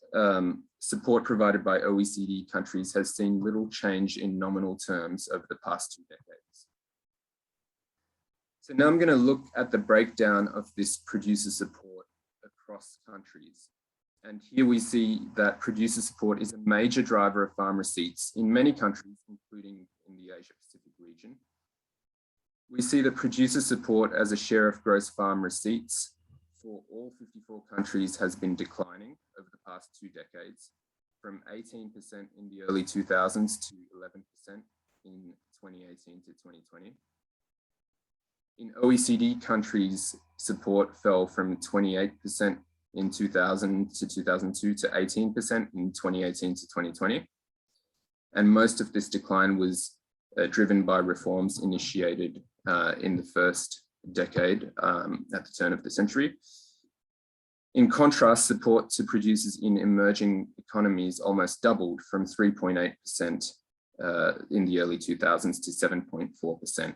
support provided by OECD countries has seen little change in nominal terms over the past 2 decades. So now I'm going to look at the breakdown of this producer support across countries. And here we see that producer support is a major driver of farm receipts in many countries, including in the Asia-Pacific region. We see that producer support as a share of gross farm receipts for all 54 countries has been declining over the past 2 decades, from 18% in the early 2000s to 11% in 2018 to 2020. In OECD countries, support fell from 28% in 2000 to 2002 to 18% in 2018 to 2020. And most of this decline was driven by reforms initiated in the first decade at the turn of the century. In contrast, support to producers in emerging economies almost doubled from 3.8% in the early 2000s to 7.4%.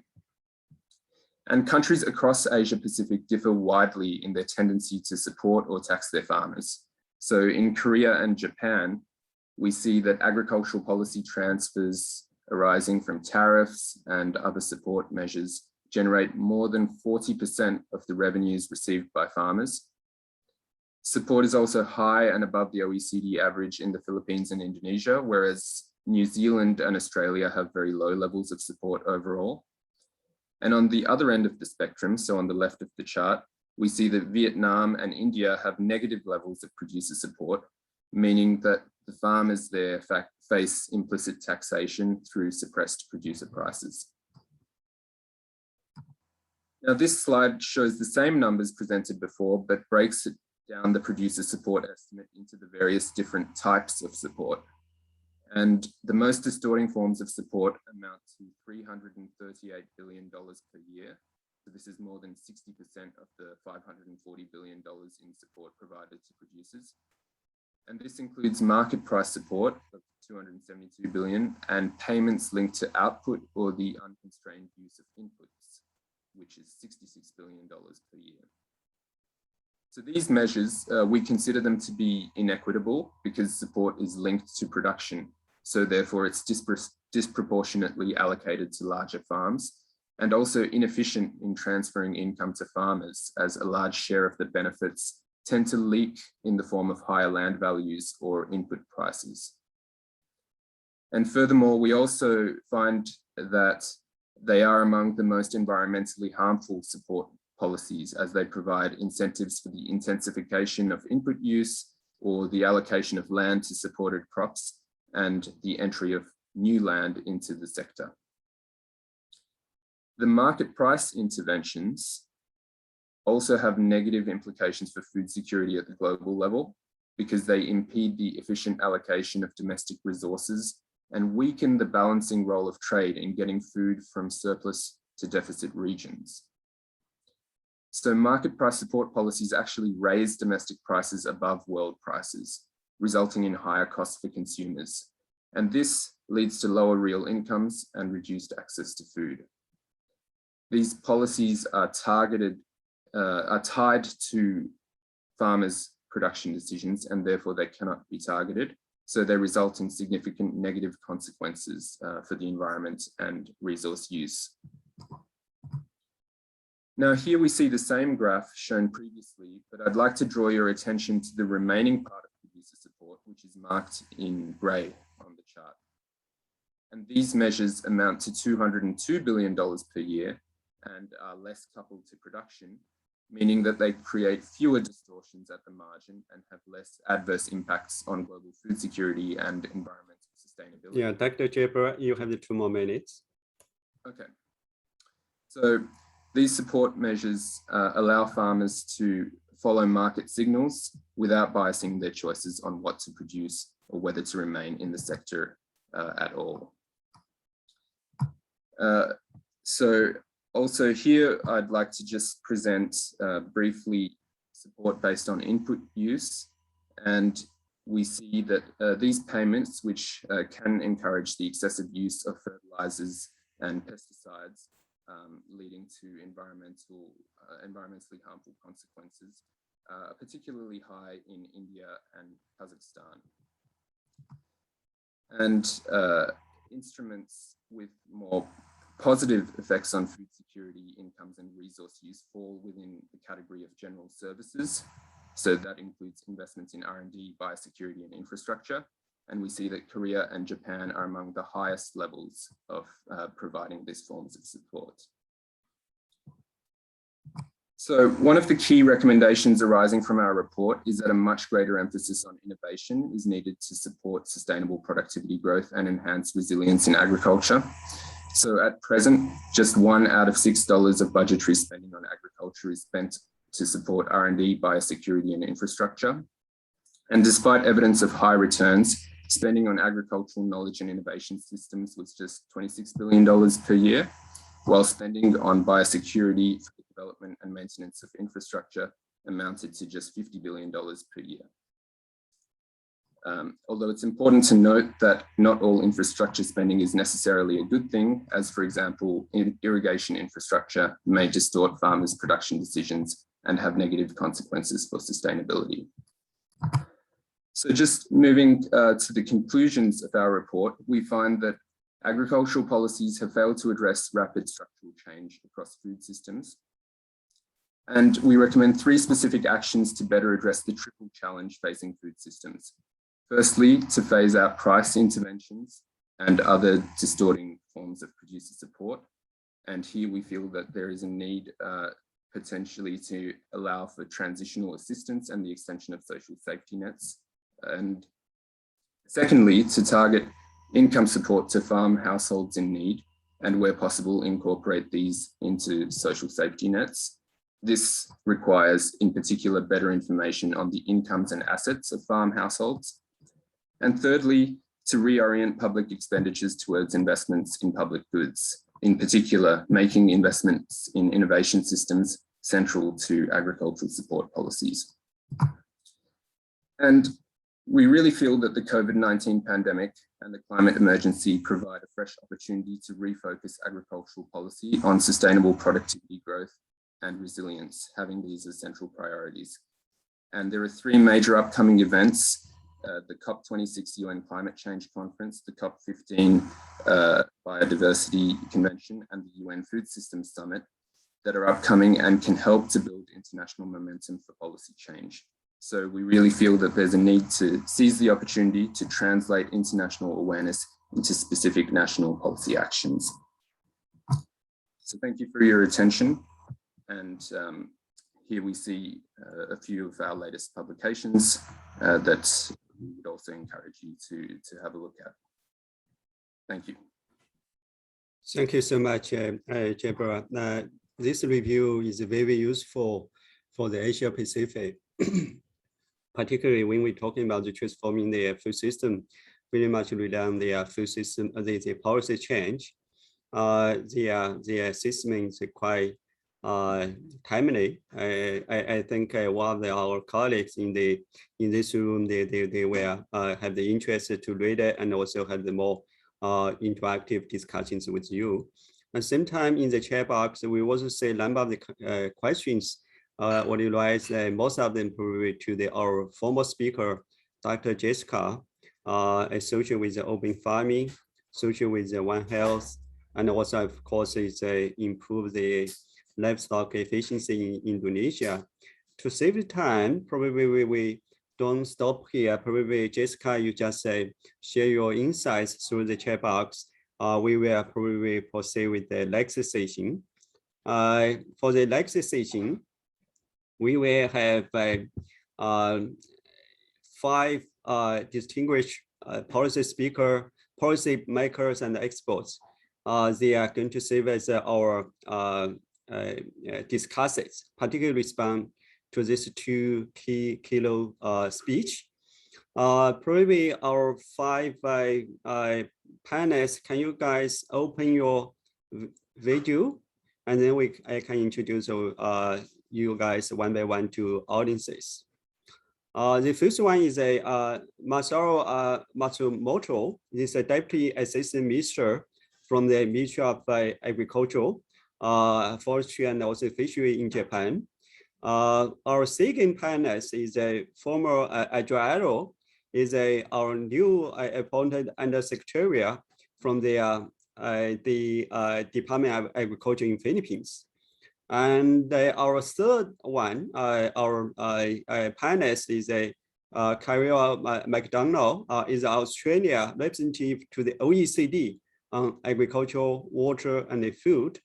And countries across Asia Pacific differ widely in their tendency to support or tax their farmers. So in Korea and Japan, we see that agricultural policy transfers arising from tariffs and other support measures generate more than 40% of the revenues received by farmers. Support is also high and above the OECD average in the Philippines and Indonesia, whereas New Zealand and Australia have very low levels of support overall. And on the other end of the spectrum, so on the left of the chart, we see that Vietnam and India have negative levels of producer support, meaning that the farmers there face implicit taxation through suppressed producer prices. Now, this slide shows the same numbers presented before, but breaks it down the producer support estimate into the various different types of support. And the most distorting forms of support amount to $338 billion per year. So this is more than 60% of the $540 billion in support provided to producers. And this includes market price support of $272 billion and payments linked to output or the unconstrained use of inputs, which is $66 billion per year. So these measures, we consider them to be inequitable because support is linked to production. So therefore it's disproportionately allocated to larger farms, and also inefficient in transferring income to farmers, as a large share of the benefits tend to leak in the form of higher land values or input prices. And furthermore, we also find that they are among the most environmentally harmful support policies, as they provide incentives for the intensification of input use or the allocation of land to supported crops and the entry of new land into the sector. The market price interventions also have negative implications for food security at the global level, because they impede the efficient allocation of domestic resources and weaken the balancing role of trade in getting food from surplus to deficit regions. So market price support policies actually raise domestic prices above world prices, resulting in higher costs for consumers. And this leads to lower real incomes and reduced access to food. These policies are tied to farmers' production decisions, and therefore they cannot be targeted. So they result in significant negative consequences for the environment and resource use. Now here we see the same graph shown previously, but I'd like to draw your attention to the remaining part of producer support, which is marked in grey on the chart. And these measures amount to $202 billion per year and are less coupled to production, meaning that they create fewer distortions at the margin and have less adverse impacts on global food security and environmental sustainability. Yeah, Dr. Jabra, you have 2 more minutes. Okay. So these support measures allow farmers to follow market signals without biasing their choices on what to produce or whether to remain in the sector at all. So also here, I'd like to just present briefly support based on input use. And we see that these payments, which can encourage the excessive use of fertilizers and pesticides, leading to environmentally harmful consequences, are particularly high in India and Kazakhstan. And instruments with more positive effects on food security, incomes, and resource use fall within the category of general services. So that includes investments in R&D, biosecurity, and infrastructure. And we see that Korea and Japan are among the highest levels of providing these forms of support. So one of the key recommendations arising from our report is that a much greater emphasis on innovation is needed to support sustainable productivity growth and enhance resilience in agriculture. So at present, just $1 out of $6 of budgetary spending on agriculture is spent to support R&D, biosecurity, and infrastructure. And despite evidence of high returns, spending on agricultural knowledge and innovation systems was just $26 billion per year, while spending on biosecurity for the development and maintenance of infrastructure amounted to just $50 billion per year. Although it's important to note that not all infrastructure spending is necessarily a good thing, as for example, irrigation infrastructure may distort farmers' production decisions and have negative consequences for sustainability. So just moving to the conclusions of our report, we find that agricultural policies have failed to address rapid structural change across food systems. And we recommend 3 specific actions to better address the triple challenge facing food systems. Firstly, to phase out price interventions and other distorting forms of producer support. And here we feel that there is a need potentially to allow for transitional assistance and the extension of social safety nets. And secondly, to target income support to farm households in need, and where possible, incorporate these into social safety nets. This requires, in particular, better information on the incomes and assets of farm households. And thirdly, to reorient public expenditures towards investments in public goods, in particular, making investments in innovation systems central to agricultural support policies. And we really feel that the COVID-19 pandemic and the climate emergency provide a fresh opportunity to refocus agricultural policy on sustainable productivity growth and resilience, having these as central priorities. And there are 3 major upcoming events: the COP26 UN Climate Change Conference, the COP15 Biodiversity Convention, and the UN Food Systems Summit that are upcoming and can help to build international momentum for policy change. So we really feel that there's a need to seize the opportunity to translate international awareness into specific national policy actions. So thank you for your attention. And here we see a few of our latest publications that we would also encourage you to have a look at. Thank you. Thank you so much, Jebra. This review is very useful for the Asia Pacific, particularly when we're talking about the transforming the food system, very much rely on the food system, the policy change. The system is quite timely. I think one of our colleagues in this room, they will have the interest to read it and also have the more interactive discussions with you. At the same time, in the chat box, we also say a number of the questions. What you write, most of them probably to our former speaker, Dr. Jessica, associated with the open farming, associated with the One Health, and also, of course, is improve the livestock efficiency in Indonesia. To save time, probably we don't stop here. Probably, Jessica, you just share your insights through the chat box. We will probably proceed with the next session. For the next session, we will have 5 distinguished policy speakers, policy makers, and experts. They are going to serve as our discussants, particularly respond to this 2 key speech. Probably our 5 panelists, can you guys open your video, and then I can introduce you guys one by one to audiences. The first one is Masaru Matsumoto. He's a Deputy Assistant Minister from the Ministry of Agriculture, Forestry, and also Fishery in Japan. Our second panelist is a former Adriano, is our new appointed Undersecretary from the Department of Agriculture in Philippines. And our third one, our panelist is Carol McDonald, is Australia representative to the OECD on agriculture, water, and food.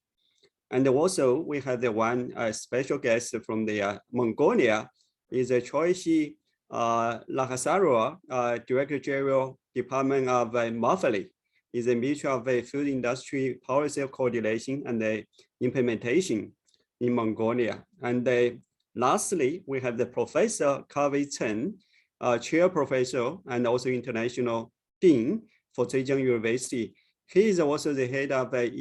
And also we have the one special guest from the Mongolia, is Choishi Lakasarua, Director General Department of MOFLI, is a Ministry of Food Industry Policy Coordination and Implementation in Mongolia. And lastly, we have the Professor Kaveh Chen, Chair Professor and also International Dean for Zhejiang University. He is also the head of the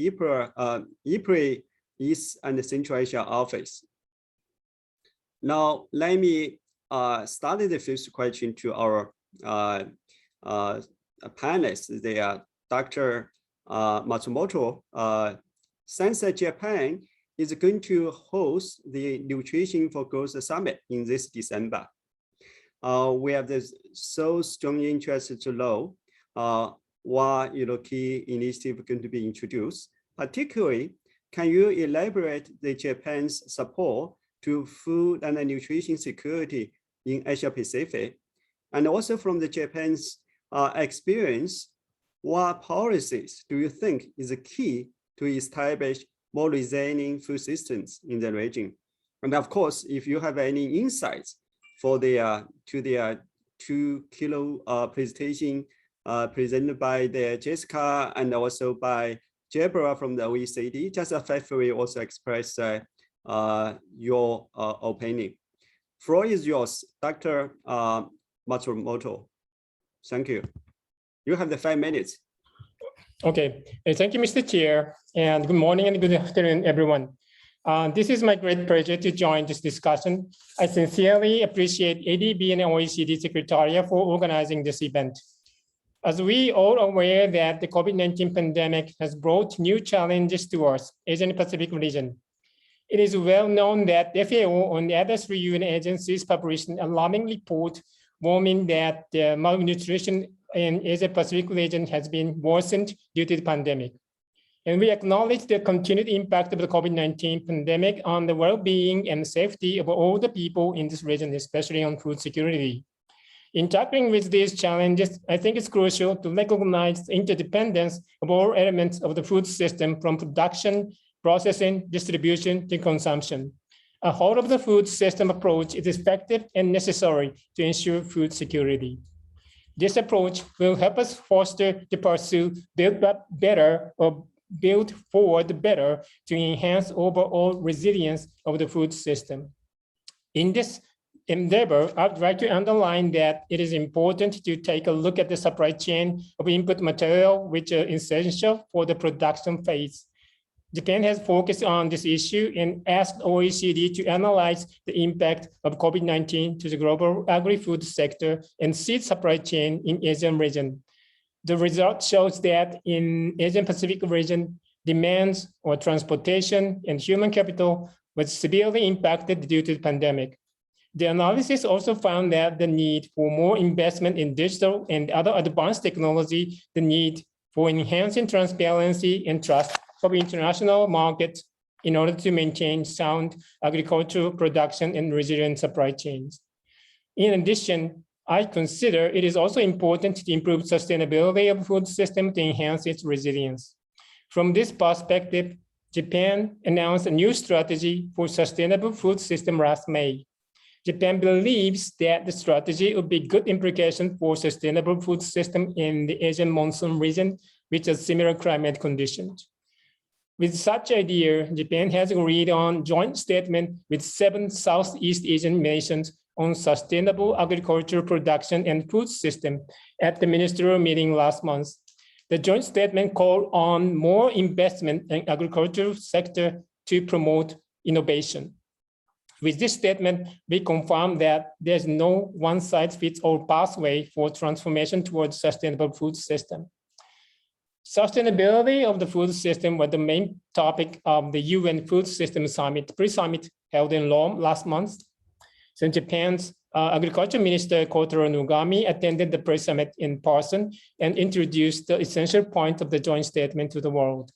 IPRI East and Central Asia office. Now, let me start the first question to our panelists. They are Dr. Matsumoto. Since Japan is going to host the Nutrition for Growth Summit in this December, we have this so strong interest to know what key initiative going to be introduced. Particularly, can you elaborate the Japan's support to food and nutrition security in Asia Pacific? And also from the Japan's experience, what policies do you think is the key to establish more resilient food systems in the region? And of course, if you have any insights for the 2 kilo presentation presented by the Jessica and also by Jebra from the OECD, just feel free also express your opinion. Floor is yours, Dr. Matsumoto. Thank you. You have the 5 minutes. Okay, thank you, Mr. Chair, and good morning and good afternoon, everyone. This is my great pleasure to join this discussion. I sincerely appreciate ADB and OECD Secretariat for organizing this event. As we all are aware that the COVID-19 pandemic has brought new challenges to us, Asian Pacific region. It is well known that FAO and the other 3 UN agencies published an alarming report warning that the malnutrition in Asia Pacific region has been worsened due to the pandemic. And we acknowledge the continued impact of the COVID-19 pandemic on the well-being and safety of all the people in this region, especially on food security. In tackling with these challenges, I think it's crucial to recognize the interdependence of all elements of the food system, from production, processing, distribution, to consumption. A whole of the food system approach is effective and necessary to ensure food security. This approach will help us foster the pursuit, build up better or build forward better to enhance overall resilience of the food system. In this endeavor, I'd like to underline that it is important to take a look at the supply chain of input material, which are essential for the production phase. Japan has focused on this issue and asked OECD to analyze the impact of COVID-19 to the global agri-food sector and seed supply chain in Asian region. The result shows that in Asian Pacific region, demands or transportation and human capital was severely impacted due to the pandemic. The analysis also found that the need for more investment in digital and other advanced technology, the need for enhancing transparency and trust of international markets in order to maintain sound agricultural production and resilient supply chains. In addition, I consider it is also important to improve sustainability of the food system to enhance its resilience. From this perspective, Japan announced a new strategy for sustainable food system last May. Japan believes that the strategy will be good implication for sustainable food system in the Asian monsoon region, which has similar climate conditions. With such idea, Japan has agreed on joint statement with 7 Southeast Asian nations on sustainable agricultural production and food system at the ministerial meeting last month. The joint statement called on more investment in agricultural sector to promote innovation. With this statement, we confirm that there's no one-size-fits-all pathway for transformation towards sustainable food system. Sustainability of the food system was the main topic of the UN Food System Summit, pre-summit held in Rome last month. So Japan's Agriculture Minister Kotaro Nogami attended the pre-summit in person and introduced the essential point of the joint statement to the world.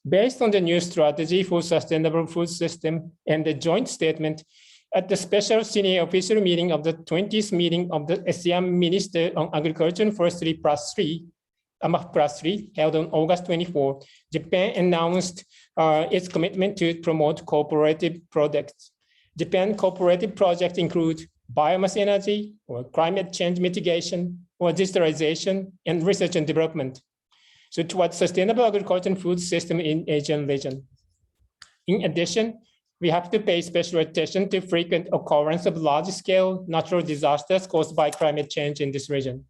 Based on the new strategy for sustainable food system and the joint statement, at the special senior official meeting of the 20th meeting of the ASEAN Minister on Agriculture and Forestry +3 held on August 24, Japan announced its commitment to promote cooperative projects. Japan cooperative projects include biomass energy, or climate change mitigation, or digitalization, and research and development. So towards sustainable agriculture and food system in Asian region. In addition, we have to pay special attention to frequent occurrence of large-scale natural disasters caused by climate change in this region.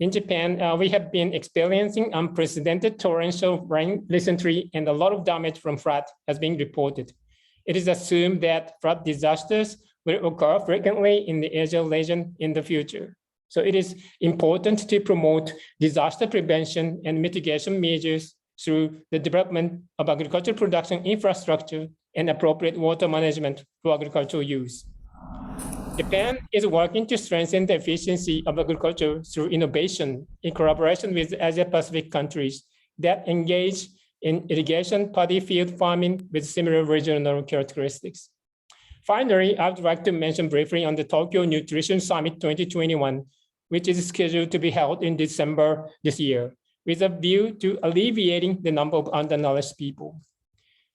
In Japan, we have been experiencing unprecedented torrential rain recently, and a lot of damage from flood has been reported. It is assumed that flood disasters will occur frequently in the Asian region in the future. So it is important to promote disaster prevention and mitigation measures through the development of agricultural production infrastructure and appropriate water management for agricultural use. Japan is working to strengthen the efficiency of agriculture through innovation in collaboration with Asia Pacific countries that engage in irrigation, paddy field farming with similar regional characteristics. Finally, I would like to mention briefly on the Tokyo Nutrition Summit 2021, which is scheduled to be held in December this year, with a view to alleviating the number of undernourished people.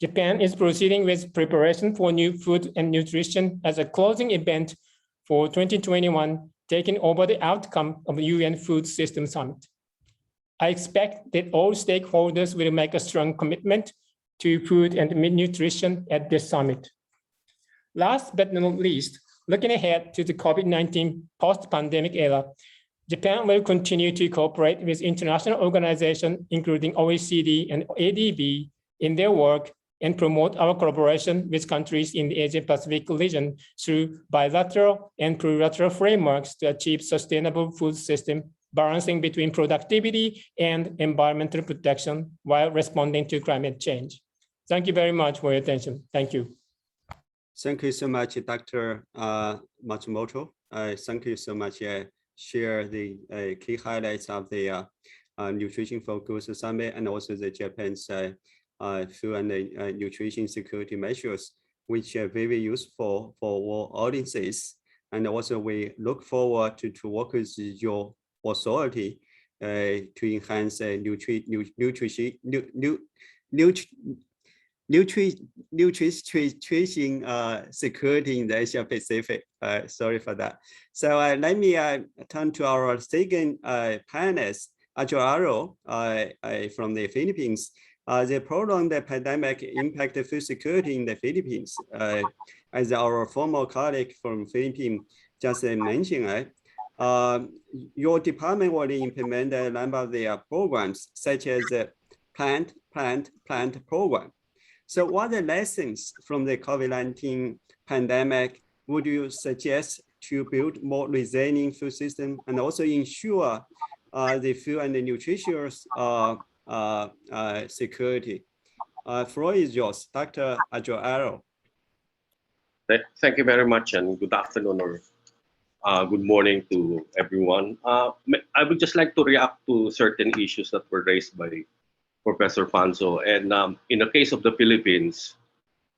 Japan is proceeding with preparation for new food and nutrition as a closing event for 2021, taking over the outcome of the UN Food System Summit. I expect that all stakeholders will make a strong commitment to food and nutrition at this summit. Last but not least, looking ahead to the COVID-19 post-pandemic era, Japan will continue to cooperate with international organizations, including OECD and ADB, in their work and promote our collaboration with countries in the Asia-Pacific region through bilateral and plurilateral frameworks to achieve sustainable food system, balancing between productivity and environmental protection while responding to climate change. Thank you very much for your attention. Thank you. Thank you so much, Dr. Matsumoto. Thank you so much. Share the key highlights of the Nutrition for Good Summit and also the Japan's food and nutrition security measures, which are very useful for all audiences. And also we look forward to work with your authority to enhance nutrition security in the Asia Pacific. Sorry for that. So let me turn to our second panelist, Ajoaro from the Philippines. The prolonged pandemic impacted food security in the Philippines. As our former colleague from Philippines just mentioned, your department will implement a number of the programs, such as the plant program. So what are the lessons from the COVID-19 pandemic would you suggest to build more resilient food system and also ensure the food and the nutritious security? Floor is yours, Dr. Ajoaro. Thank you very much, and good afternoon or good morning to everyone. I would just like to react to certain issues that were raised by Professor Panzo. And in the case of the Philippines,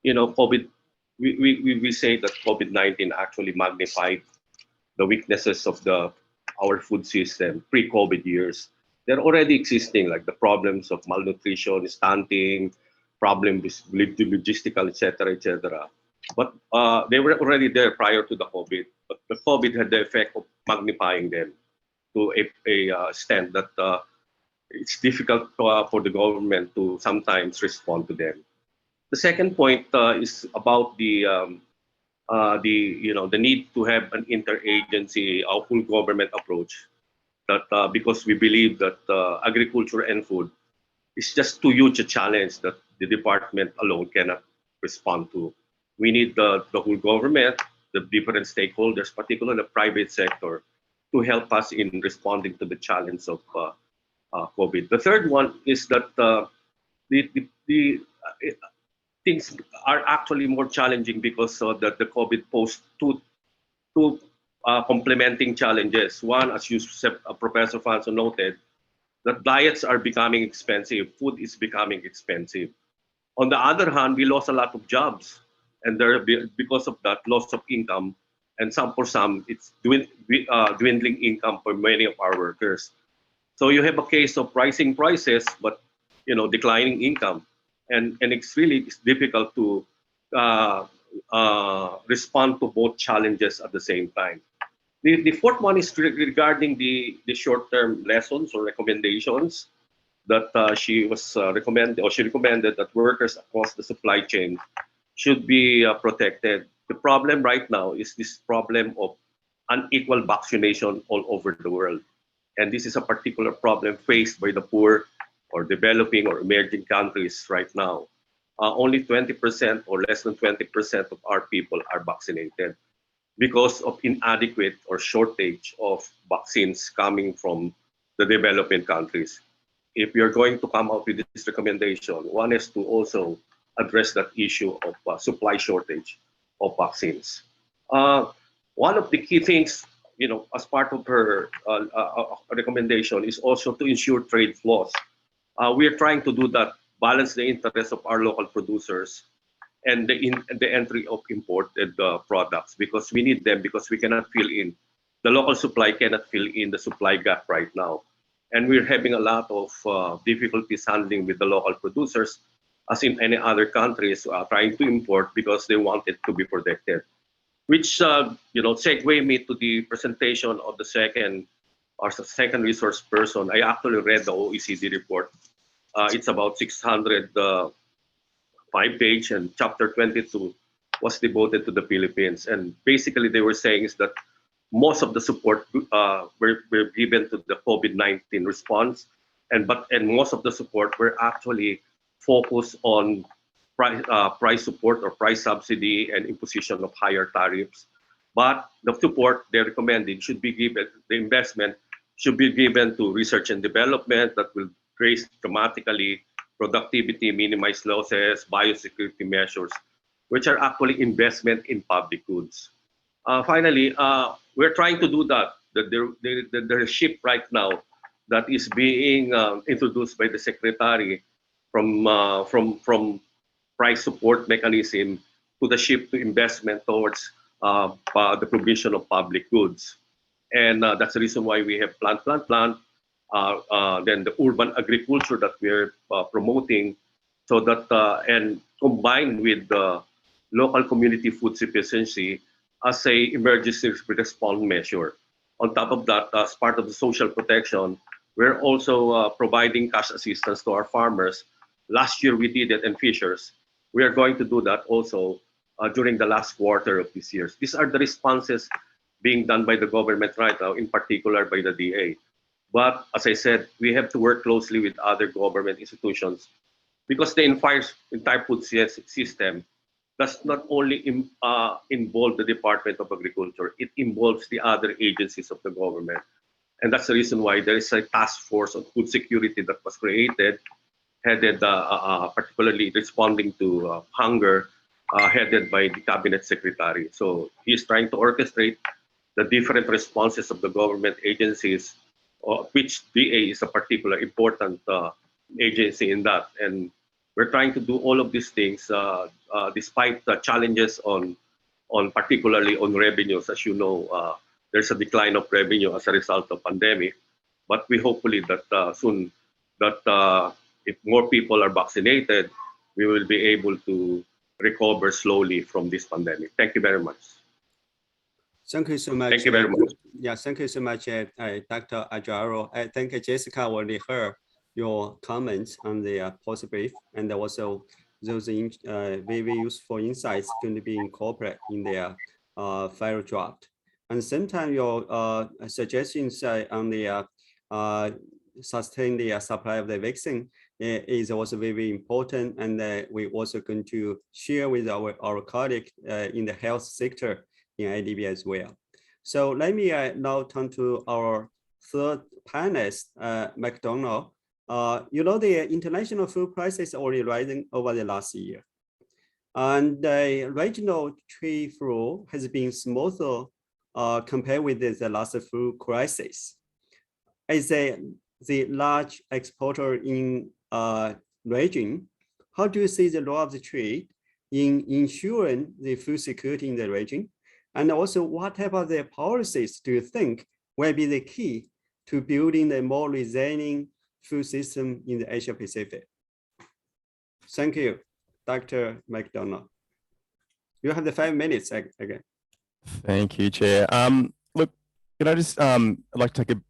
you know, we say that COVID-19 actually magnified the weaknesses of our food system pre-COVID years. They're already existing, like the problems of malnutrition, stunting, problems with logistical, etc. But they were already there prior to the COVID. But the COVID had the effect of magnifying them to a extent that it's difficult for the government to sometimes respond to them. The second point is about the need to have an interagency, a full government approach. That because we believe that agriculture and food is just too huge a challenge that the department alone cannot respond to. We need the whole government, the different stakeholders, particularly the private sector, to help us in responding to the challenge of COVID. The third one is that things are actually more challenging because the COVID posed two complementing challenges. One, as you said, Professor Fanso noted, that diets are becoming expensive, food is becoming expensive. On the other hand, we lost a lot of jobs, and because of that loss of income, and for some, it's dwindling income for many of our workers. So you have a case of rising prices, but declining income, and it's really difficult to respond to both challenges at the same time. The fourth one is regarding the short-term lessons or recommendations that she recommended that workers across the supply chain should be protected. The problem right now is this problem of unequal vaccination all over the world. And this is a particular problem faced by the poor or developing or emerging countries right now. Only 20% or less than 20% of our people are vaccinated because of inadequate or shortage of vaccines coming from the developing countries. If you're going to come out with this recommendation, one is to also address that issue of supply shortage of vaccines. One of the key things, as part of her recommendation is also to ensure trade flows. We are trying to do that balance the interests of our local producers and the entry of imported products, because we need them, because we cannot fill in. The local supply cannot fill in the supply gap right now. And we're having a lot of difficulties handling with the local producers, as in any other countries trying to import because they want it to be protected. Which segue me to the presentation of the second resource person. I actually read the OECD report. It's about 605-page, and chapter 22 was devoted to the Philippines. And basically, they were saying is that most of the support were given to the COVID-19 response, and most of the support were actually focused on price support or price subsidy and imposition of higher tariffs. But the support they recommended should be given, the investment should be given to research and development that will raise dramatically productivity, minimize losses, biosecurity measures, which are actually investment in public goods. Finally, we're trying to do that. There's a shift right now that is being introduced by the secretary from price support mechanism to the shift to investment towards the provision of public goods. And that's the reason why we have plant. Then the urban agriculture that we're promoting, so that and combined with the local community food sufficiency as a emergency response measure. On top of that, as part of the social protection, we're also providing cash assistance to our farmers. Last year we did it in fishers. We are going to do that also during the last quarter of this year. These are the responses being done by the government right now, in particular by the DA. But as I said, we have to work closely with other government institutions, because the entire food system does not only involve the Department of Agriculture, it involves the other agencies of the government. And that's the reason why there is a task force on food security that was created, headed particularly responding to hunger, headed by the cabinet secretary. So he's trying to orchestrate the different responses of the government agencies, which DA is a particular important agency in that. And we're trying to do all of these things despite the challenges on particularly on revenues. As you know, there's a decline of revenue as a result of pandemic. But we hopefully that soon that if more people are vaccinated, we will be able to recover slowly from this pandemic. Thank you very much. Thank you so much. Thank you very much. Yeah, thank you so much, Dr. Ajaro. I think Jessica already heard your comments on the policy brief, and also those very useful insights going to be incorporated in their final draft. And sometimes your suggestions on the sustain the supply of the vaccine is also very important, and we're also going to share with our colleagues in the health sector in ADB as well. So let me now turn to our third panelist, McDonald. You know, the international food prices are already rising over the last year. And the regional trade flow has been smoother compared with the last food crisis. As the large exporter in region, how do you see the role of the trade in ensuring the food security in the region? And also, what type of the policies do you think will be the key to building a more resilient food system in the Asia Pacific? Thank you, Dr. McDonald. You have the 5 minutes again. Thank you, Chair. Look, can I just, I'd like to take an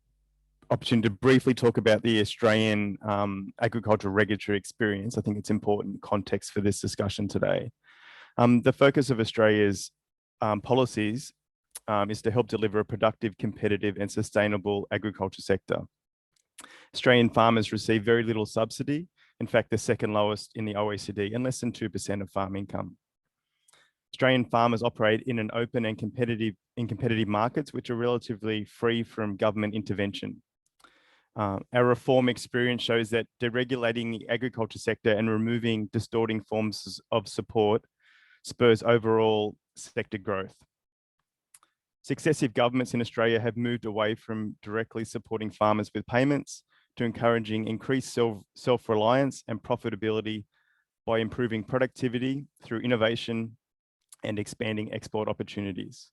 opportunity to briefly talk about the Australian agricultural regulatory experience. I think it's important context for this discussion today. The focus of Australia's policies is to help deliver a productive, competitive and sustainable agriculture sector. Australian farmers receive very little subsidy. In fact, the second lowest in the OECD and less than 2% of farm income. Australian farmers operate in an open and competitive markets, which are relatively free from government intervention. Our reform experience shows that deregulating the agriculture sector and removing distorting forms of support spurs overall sector growth. Successive governments in Australia have moved away from directly supporting farmers with payments to encouraging increased self-reliance and profitability by improving productivity through innovation and expanding export opportunities.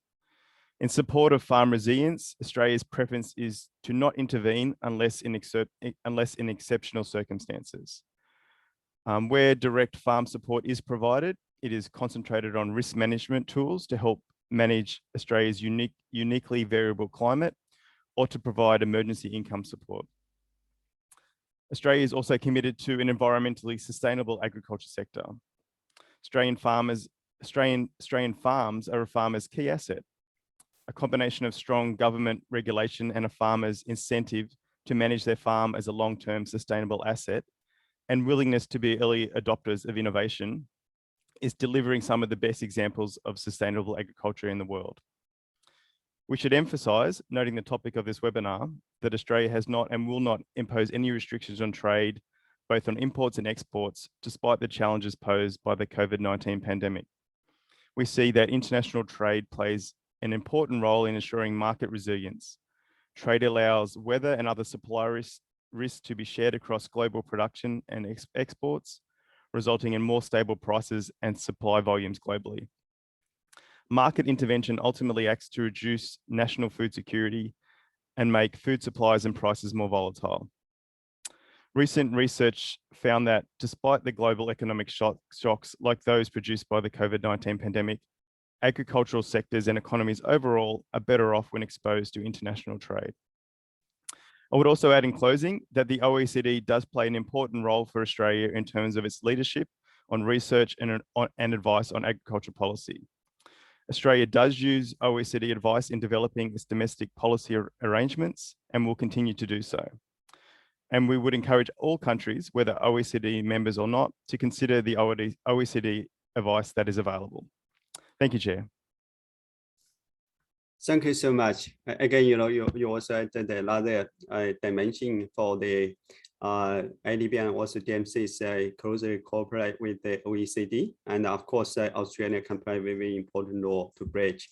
In support of farm resilience, Australia's preference is to not intervene unless in exceptional circumstances. Where direct farm support is provided, it is concentrated on risk management tools to help manage Australia's uniquely variable climate or to provide emergency income support. Australia is also committed to an environmentally sustainable agriculture sector. Australian farms are a farmer's key asset. A combination of strong government regulation and a farmer's incentive to manage their farm as a long-term sustainable asset and willingness to be early adopters of innovation is delivering some of the best examples of sustainable agriculture in the world. We should emphasize, noting the topic of this webinar, that Australia has not and will not impose any restrictions on trade, both on imports and exports, despite the challenges posed by the COVID-19 pandemic. We see that international trade plays an important role in ensuring market resilience. Trade allows weather and other supply risks to be shared across global production and exports, resulting in more stable prices and supply volumes globally. Market intervention ultimately acts to reduce national food security and make food supplies and prices more volatile. Recent research found that despite the global economic shocks like those produced by the COVID-19 pandemic, agricultural sectors and economies overall are better off when exposed to international trade. I would also add in closing that the OECD does play an important role for Australia in terms of its leadership on research and advice on agriculture policy. Australia does use OECD advice in developing its domestic policy arrangements and will continue to do so. And we would encourage all countries, whether OECD members or not, to consider the OECD advice that is available. Thank you, Chair. Thank you so much. Again, you also added another dimension for the ADB and also DMCs closely cooperate with the OECD. And of course, Australia can play a very important role to bridge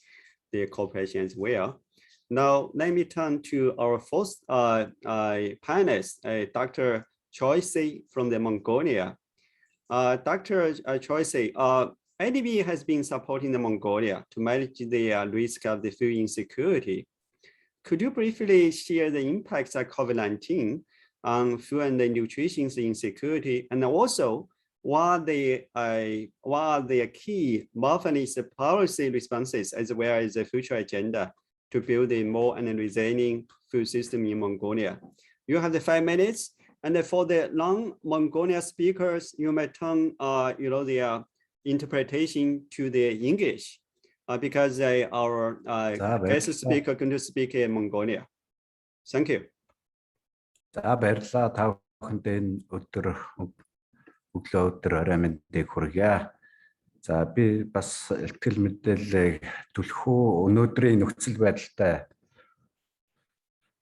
the cooperation as well. Now, let me turn to our first panelist, Dr. Choisi from the Mongolia. Dr. Choisi, ADB has been supporting the Mongolia to manage the risk of the food insecurity. Could you briefly share the impacts of COVID-19 on food and nutrition insecurity, and also what are the key Marfinist policy responses as well as the future agenda to build a more and resilient food system in Mongolia? You have the 5 minutes, and for the non-Mongolia speakers, you may turn their interpretation to the English because our guest speaker going to speak in Mongolia. Thank you. За баярлалаа. Та бүхэнд өглөө орой мэндийг хүргье. За би бас ихтгэл мэдээлэл түлхүү өнөөдрийн нөхцөл байдалтай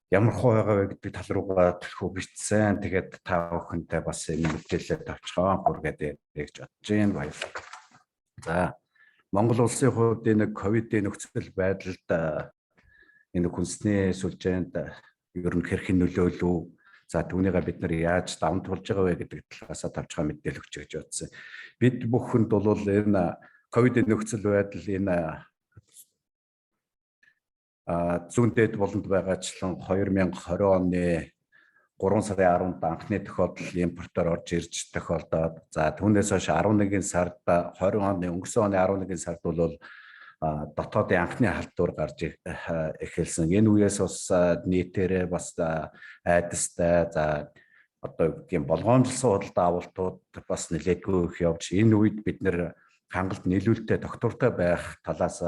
ямар хөө байгаа вэ гэдэг тал руугаа түлхүү бичсэн. Тэгээд та бүхэнтэй бас энэ мэдээлэлээ тавьчихаа хүргээд ярьж бодож байна. Баярлалаа. За Монгол улсын хувьд энэ ковидын нөхцөл байдалд энэ хүнсний сүлжээнд ер нь хэрхэн нөлөөлөв? За түүнийгээ бид нар яаж даван туулж байгаа вэ гэдэг талаас тавьчихаа мэдээлэл өгч гэж бодсон. Бид бүхэнд бол энэ ковидын нөхцөл байдал энэ зүүн дээд болонд байгаачлан 2020 оны 3 сарын 10-нд анхны тохиолдол импортоор орж ирж тохиолдоод за түүнээс хойш 11 сард 20 оны өнгөрсөн оны 11 сард бол дотоодын анхны халдвар гарч эхэлсэн. Энэ үеэс бас нийтээрээ бас айдастай за одоо юм болгоомжлсон худалдаа авалтууд бас нэлээдгүй их явж энэ үед бид нэр хангалт нийлүүлэлттэй доктортой байх талаас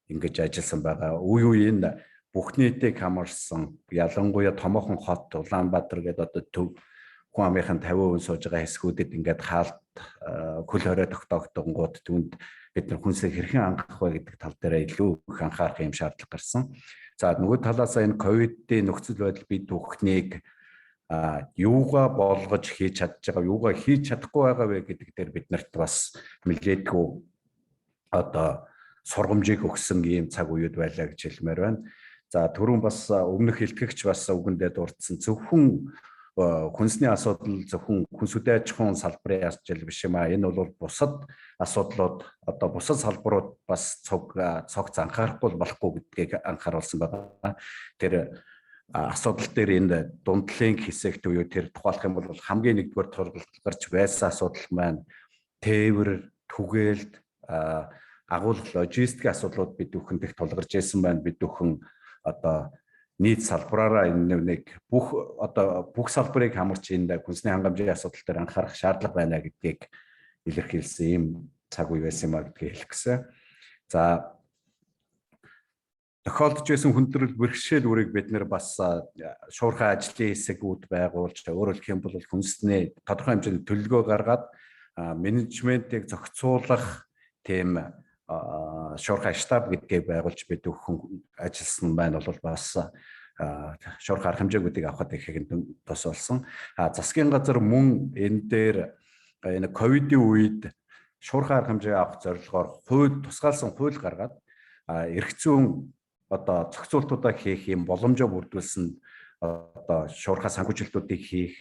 ингэж ажилласан байгаа. Үе үеийн бүх нийтийг хамарсан ялангуяа томоохон хот Улаанбаатар гэдэг одоо төв хүн амынхын 50% сууж байгаа хэсгүүдэд ингээд хаалт хөл хорой тогтоогдсонгууд түүнд бид нар хүнсийг хэрхэн хангах вэ гэдэг тал дээр илүү их анхаарах юм шаардлага гарсан. За нөгөө талаас энэ ковидын нөхцөл байдал бид бүхнийг юугаа болгож хийж чадж байгаа, юугаа хийж чадахгүй байгаа вэ гэдэг дээр бид нарт бас нэлээдгүй одоо сургамжийг өгсөн ийм цаг үед байлаа гэж хэлмээр байна. За түрүүн бас өмнөх хэлтгэгч бас үгэндээ дурдсан зөвхөн хүнсний асуудал зөвхөн хүнс үдэ аж ахуйн салбарын асуудал биш юм а. Энэ бол бусад асуудлууд одоо бусад салбарууд бас цогц анхаарахгүй болохгүй гэдгийг анхааруулсан байна. Тэр асуудал дээр энэ дундлын хэсэгт буюу тэр тухайлах юм бол хамгийн нэгдүгээр тулгарч байсан асуудал маань тээвэр, түгээлт, агуулга, логистикийн асуудлууд бид бүхэн дэх тулгарч байсан байна. Бид бүхэн одоо нийт салбараараа энэ нэг бүх салбарыг хамарч энэ хүнсний хангамжийн асуудал дээр анхаарах шаардлага байна гэдгийг илэрхийлсэн ийм цаг үе байсан юм а гэдгийг хэлэх гэсэн. За тохиолдож байсан хүндрэл бэрхшээл үрийг бид нэр бас шуурхай ажлын хэсгүүд байгуулж өөрөөр хэлэх юм бол хүнсний тодорхой хэмжээний төлөвлөгөө гаргаад менежментийг зохицуулах тийм шуурхай штаб гэдгийг байгуулж бид бүхэн ажилласан байна бол бас шуурхай арга хэмжээгүүдийг авахд их тус болсон. Засгийн газар мөн энэ дээр энэ ковидын үед шуурхай арга хэмжээ авах зорилгоор тусгаалсан хууль гаргаад эрх зүйн одоо зохицуултуудаа хийх юм боломжоо бүрдүүлсэн одоо шуурхай санхүүжилтүүдийг хийх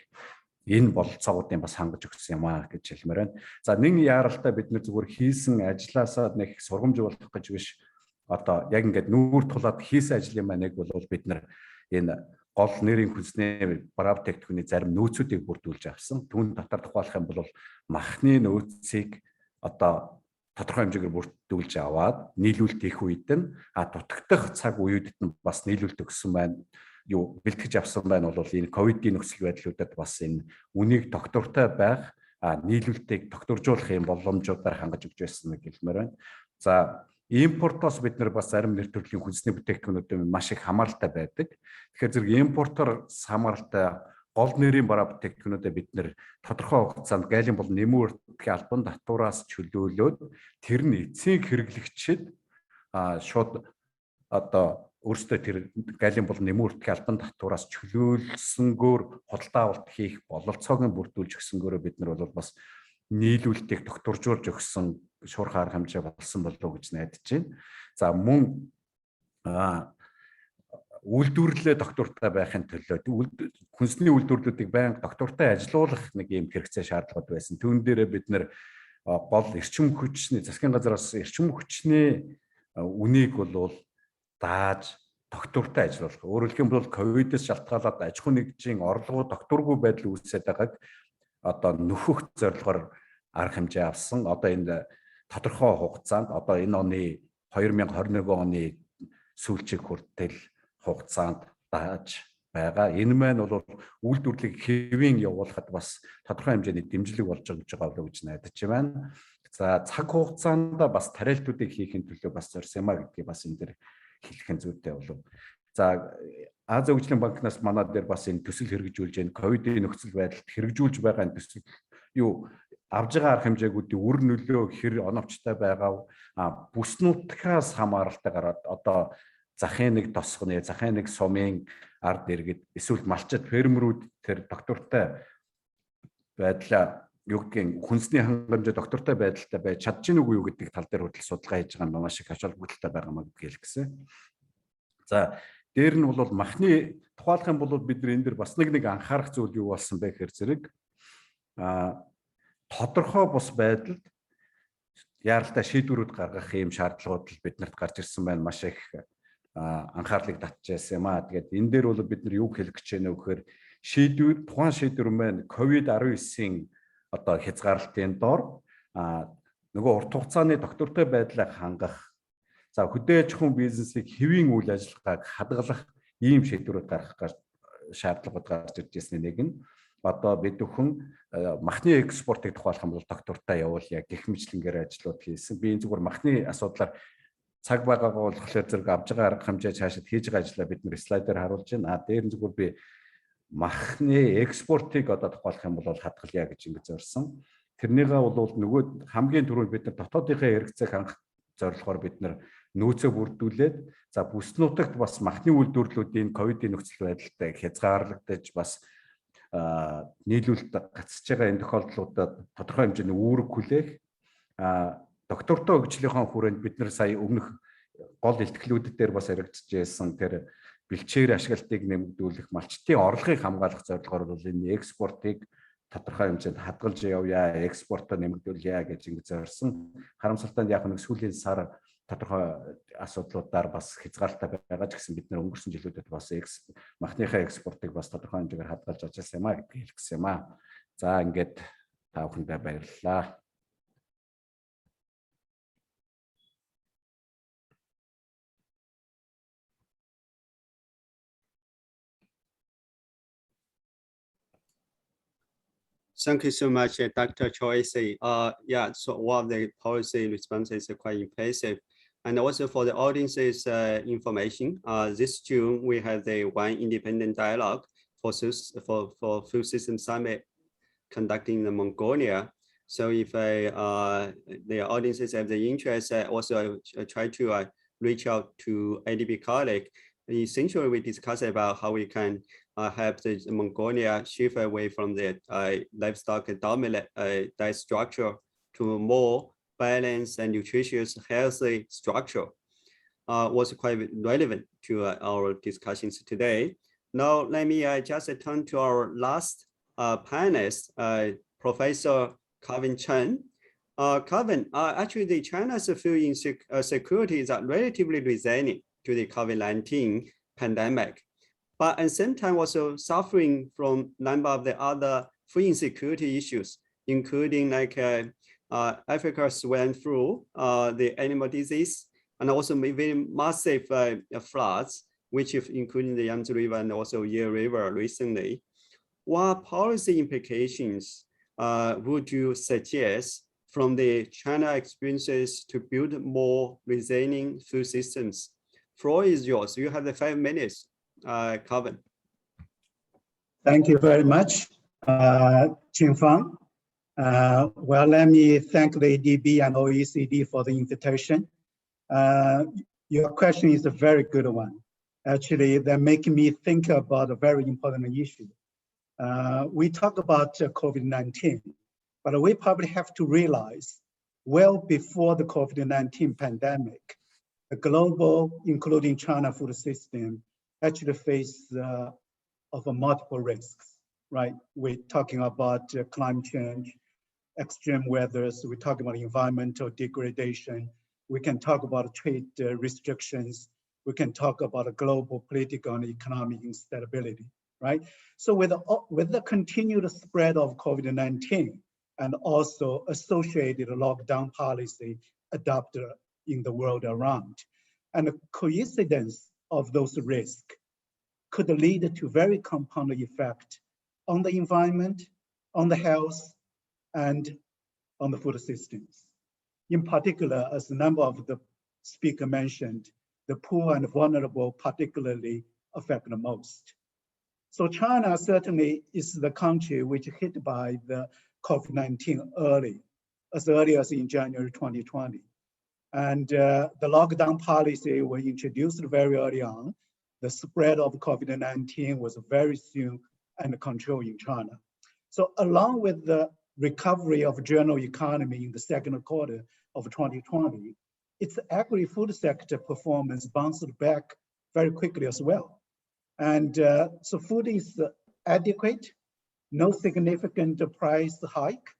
энэ бололцоогуудын бас хангаж өгсөн юм а гэж хэлмээр байна. За нэг яаралтай бид нэр зүгээр хийсэн ажилласаа нэг сургамжуулах гэж биш. Одоо яг ингээд нүүр тулаад хийсэн ажлын маань нэг бол бид нар энэ гол нэрийн хүнсний брав тэтгэврийн зарим нөөцүүдийг бүрдүүлж авсан. Түүн дотор тухайлах юм бол махны нөөцийг одоо тодорхой хэмжээгээр бүрдүүлж аваад нийлүүлэлт хийх үед нь дутагдах цаг үеүдэд нь бас нийлүүлэлт өгсөн байна. Бэлтгэж авсан байна бол энэ ковидын нөхцөл байдлуудад бас энэ үнийг доктортой байх нийлүүлэлтийг докторжуулах юм боломжуудаар хангаж өгч байсан гэж хэлмээр байна. За импортоос бид нар бас зарим нэр төрлийн хүнсний бүтээгдэхүүнүүдэд маш их хамааралтай байдаг. Тэгэхээр зэрэг импортоор хамааралтай гол нэрийн бараа бүтээгдэхүүнүүдэд бид нар тодорхой хугацаанд гайлын болон нэмийн үрдгийн албан татвараас чөлөөлөөд тэр нь эцсийн хэрэглэгчид шууд одоо өөрсдөө тэр гайлын болон нэмийн үрдгийн албан татвараас чөлөөлсөнгөөр худалдаа авалт хийх бололцоог нь бүрдүүлж өгсөнгөөрөө бид нар бол бас нийлүүлэлтийг докторжуулж өгсөн шуурхай арга хэмжээ болсон болов гэж найдаж байна. За мөн үйлдвэрлэлээ доктортой байхын төлөө хүнсний үйлдвэрлэлүүдийг байнга доктортой ажилуулах нэг юм хэрэгцээ шаардлагууд байсан. Түүн дээрээ бид нэр гол эрчим хүчний засгийн газараас эрчим хүчний үнийг бол дааж доктортой ажиллах. Өөрөөр хэлбэл ковидээс шалтгаалаад аж ахуйн нэгжийн орлого докторгүй байдал үүсээд байгааг одоо нөхөх зорилгоор арга хэмжээ авсан. Одоо энэ тодорхой хугацаанд одоо энэ оны 2021 оны сүүлчиг хүртэл хугацаанд дааж байгаа. Энэ маань бол үйлдвэрлэлийг хэвийн явуулахад бас тодорхой хэмжээний дэмжлэг болж байгаа гэж найдаж байна. За цаг хугацаанд бас тариалтуудыг хийхин төлөө бас зорьсон юм а гэдгийг бас энэ дэр хэлхэн зүйтэй болов. За Азийн хөгжлийн банкнаас манай дээр бас энэ төсөл хэрэгжүүлж байна. Ковидын нөхцөл байдалд хэрэгжүүлж байгаа энэ төсөл авж байгаа арга хэмжээгүүдийн үр нөлөө хэр оновчтой байгаа бүс нутгаас хамааралтай гараад одоо захын нэг тосгоны, захын нэг сумын ард иргэд эсвэл малчид фермерүүд тэр доктортой байдлаа хүнсний хангамжаа доктортой байдалтай байж чадж гин үгүй юу гэдэг тал дээр хөдөл судалгаа хийж байгаа нь маш их ач холбогдолтой байгаа маа гэдгийг хэлэх гэсэн. За дээр нь бол махны тухайлах юм бол бид нар энэ дэр бас нэг анхаарах зүйл юу болсон бэ гэхээр зэрэг тодорхой бус байдалд яаралтай шийдвэрүүд гаргах юм шаардлагууд л биднэрт гарч ирсэн байна. Маш их анхаарлыг татчихсан юм аа. Тэгээд энэ дээр бол бид нар юу хэлэх гэж байна вэ гэхээр тухайн шийдвэр маань COVID-19-ийн одоо хязгаарлалтын дор нөгөө урт хугацааны доктортой байдлаа хангах, за хөдөө аж ахуйн бизнесийг хэвийн үйл ажиллагааг хадгалах ийм шийдвэрүүд гаргах шаардлагууд гарч ирж ирсэн нэг нь. Одоо бид бүхэн махны экспортыг тухайлах юм бол доктортой явуулъя гэх мэтлэнгээр ажлууд хийсэн. Би энэ зүгээр махны асуудлаар цаг байгаагаа болохоор зэрэг авж байгаа арга хэмжээ цаашид хийж байгаа ажлаа бид нэр слайдаар харуулж байна. Дээр нь зүгээр би махны экспортыг одоо тухайлах юм бол хадгалъя гэж ингэж зорьсон. Тэрнийгээ бол нөгөө хамгийн түрүүнд бид нар дотоодынхаа хэрэгцээг хангах зорилгоор бид нар нөөцөө бүрдүүлээд за бүс нутагт бас махны үйлдвэрлэлүүдийн ковидын нөхцөл байдалтай хязгаарлагдаж бас нийлүүлэлт гацж байгаа энэ тохиолдлуудад тодорхой хэмжээний үүрэг хүлээх доктортой хөгжлийнхаа хүрээнд бид нар сая өмнөх гол илтгэлүүдэд дээр бас яригдж байсан тэр бэлчээр ашиглалтыг нэмэгдүүлэх, малчтын орлогыг хамгаалах зорилгоор бол энэ экспортыг тодорхой хэмжээнд хадгалж явъя, экспортоо нэмэгдүүлье гэж ингэ зорьсон. Харамсалтай нь яг нэг сүүлийн сар тодорхой асуудлуудаар бас хязгаарлалтай байгаа ч гэсэн бид нэр өнгөрсөн жилүүдэд бас махныхаа экспортыг бас тодорхой хэмжээгээр хадгалж ажилласан юм а гэдгийг хэлсэн юм а. За ингээд та бүхэндээ баярлалаа. Thank you so much, Dr. Choi. Yeah, so one of the policy responses are quite impressive. And also for the audience's information, this June, we have the one independent dialogue for Food System Summit conducting in Mongolia. So if the audiences have the interest, also try to reach out to ADB colleague. Essentially, we discuss about how we can help the Mongolia shift away from the livestock dominant diet structure to a more balanced and nutritious, healthy structure. Was quite relevant to our discussions today. Now, let me just turn to our last panelist, Professor Kevin Chen. Kevin, actually, the China's food insecurity is relatively resilient to the COVID-19 pandemic, but at the same time also suffering from a number of the other food insecurity issues, including like Africa swine flu, the animal disease, and also very massive floods, which is including the Yangtze River and also Yale River recently. What policy implications would you suggest from the China experiences to build more resilient food systems? Floor is yours. You have the 5 minutes, Kevin. Thank you very much, Qingfang. Well, let me thank the ADB and OECD for the invitation. Your question is a very good one. Actually, they're making me think about a very important issue. We talk about COVID-19, but we probably have to realize well before the COVID-19 pandemic, the global, including China food system, actually face of multiple risks, right? We're talking about climate change, extreme weathers. We talk about environmental degradation. We can talk about trade restrictions. We can talk about global political and economic instability, right? So with the continued spread of COVID-19 and also associated lockdown policy adopted in the world around, and the coincidence of those risks could lead to very compound effect on the environment, on the health, and on the food systems. In particular, as a number of the speaker mentioned, the poor and vulnerable particularly affect the most. So China certainly is the country which hit by the COVID-19 as early as in January 2020. And the lockdown policy was introduced very early on. The spread of COVID-19 was very soon under control in China. So along with the recovery of general economy in the second quarter of 2020, its agri-food sector performance bounced back very quickly as well. And so food is adequate, no significant price hike,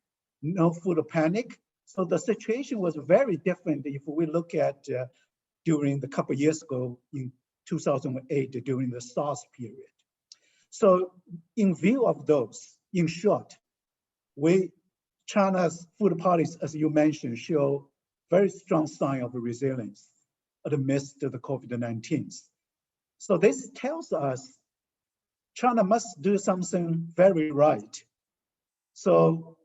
no food panic. So the situation was very different if we look at during the couple of years ago in 2008 during the SARS period. So in view of those, in short, China's food policy, as you mentioned, show very strong sign of resilience amidst the COVID-19. So this tells us China must do something very right. So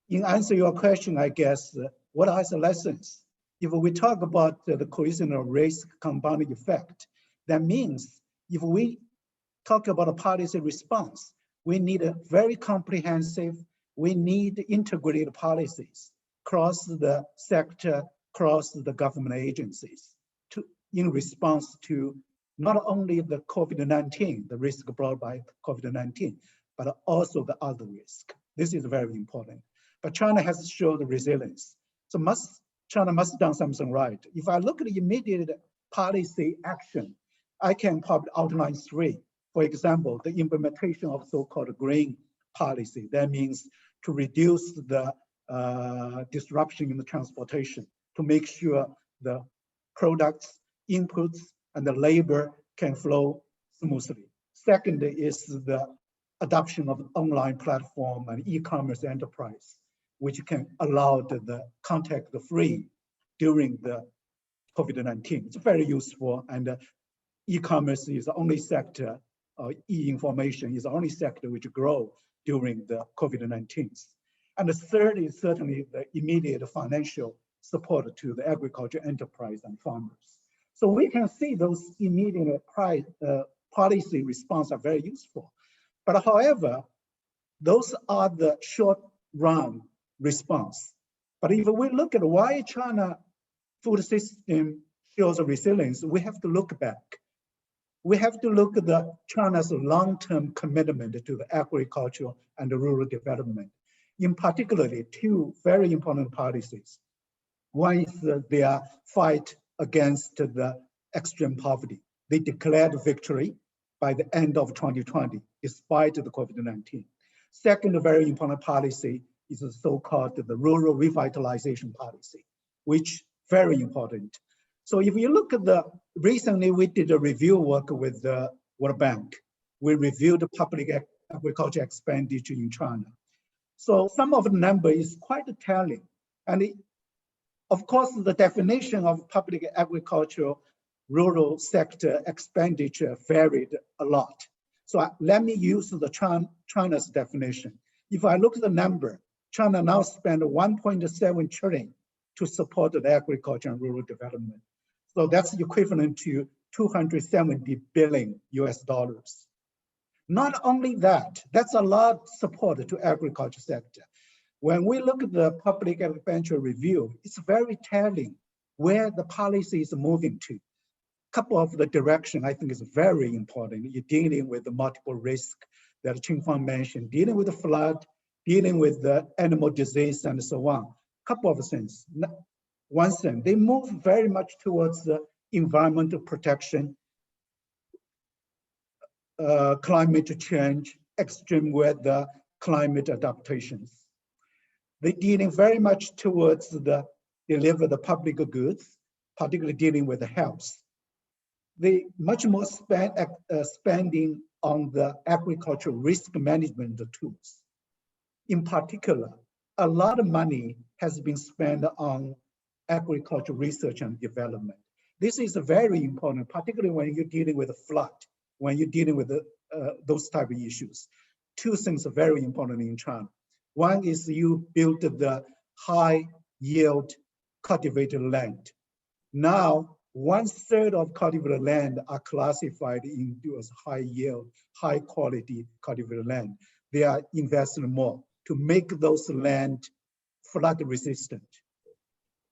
in answer your question, I guess, what are the lessons? If we talk about the cohesion of risk compounding effect, that means if we talk about a policy response, we need a very comprehensive, we need integrated policies across the sector, across the government agencies in response to not only the COVID-19, the risk brought by COVID-19, but also the other risk. This is very important. But China has shown the resilience. So China must have done something right. If I look at the immediate policy action, I can probably outline three. For example, the implementation of so-called green policy. That means to reduce the disruption in the transportation, to make sure the products, inputs, and the labor can flow smoothly. Second is the adoption of online platform and e-commerce enterprise, which can allow the contact-free during the COVID-19. It's very useful, and e-commerce is the only sector, e-information is the only sector which grow during the COVID-19. And the third is certainly the immediate financial support to the agriculture enterprise and farmers. So we can see those immediate policy response are very useful. But however, those are the short run response. But if we look at why China food system shows resilience, we have to look back. We have to look at China's long-term commitment to the agriculture and the rural development. In particularly, two very important policies. One is their fight against the extreme poverty. They declared victory by the end of 2020, despite the COVID-19. Second very important policy is the so-called the rural revitalization policy, which very important. So if you look at recently we did a review work with the World Bank. We reviewed the public agriculture expenditure in China. So some of the number is quite telling. And of course, the definition of public agricultural rural sector expenditure varied a lot. So let me use the China's definition. If I look at the number, China now spend 1.7 trillion to support the agriculture and rural development. So that's equivalent to 270 billion US dollars. Not only that, that's a lot of support to agriculture sector. When we look at the public expenditure review, it's very telling where the policy is moving to. Couple of the direction I think is very important. You're dealing with the multiple risk that Qingfang mentioned, dealing with the flood, dealing with the animal disease and so on. Couple of things. One thing, they move very much towards the environmental protection, climate change, extreme weather, climate adaptations. They're dealing very much towards the deliver the public goods, particularly dealing with the health. They much more spending on the agricultural risk management tools. In particular, a lot of money has been spent on agricultural research and development. This is very important, particularly when you're dealing with a flood, when you're dealing with those type of issues. Two things are very important in China. One is you build the high yield cultivated land. Now, 1/3 of cultivated land are classified into as high yield, high quality cultivated land. They are investing more to make those land flood resistant,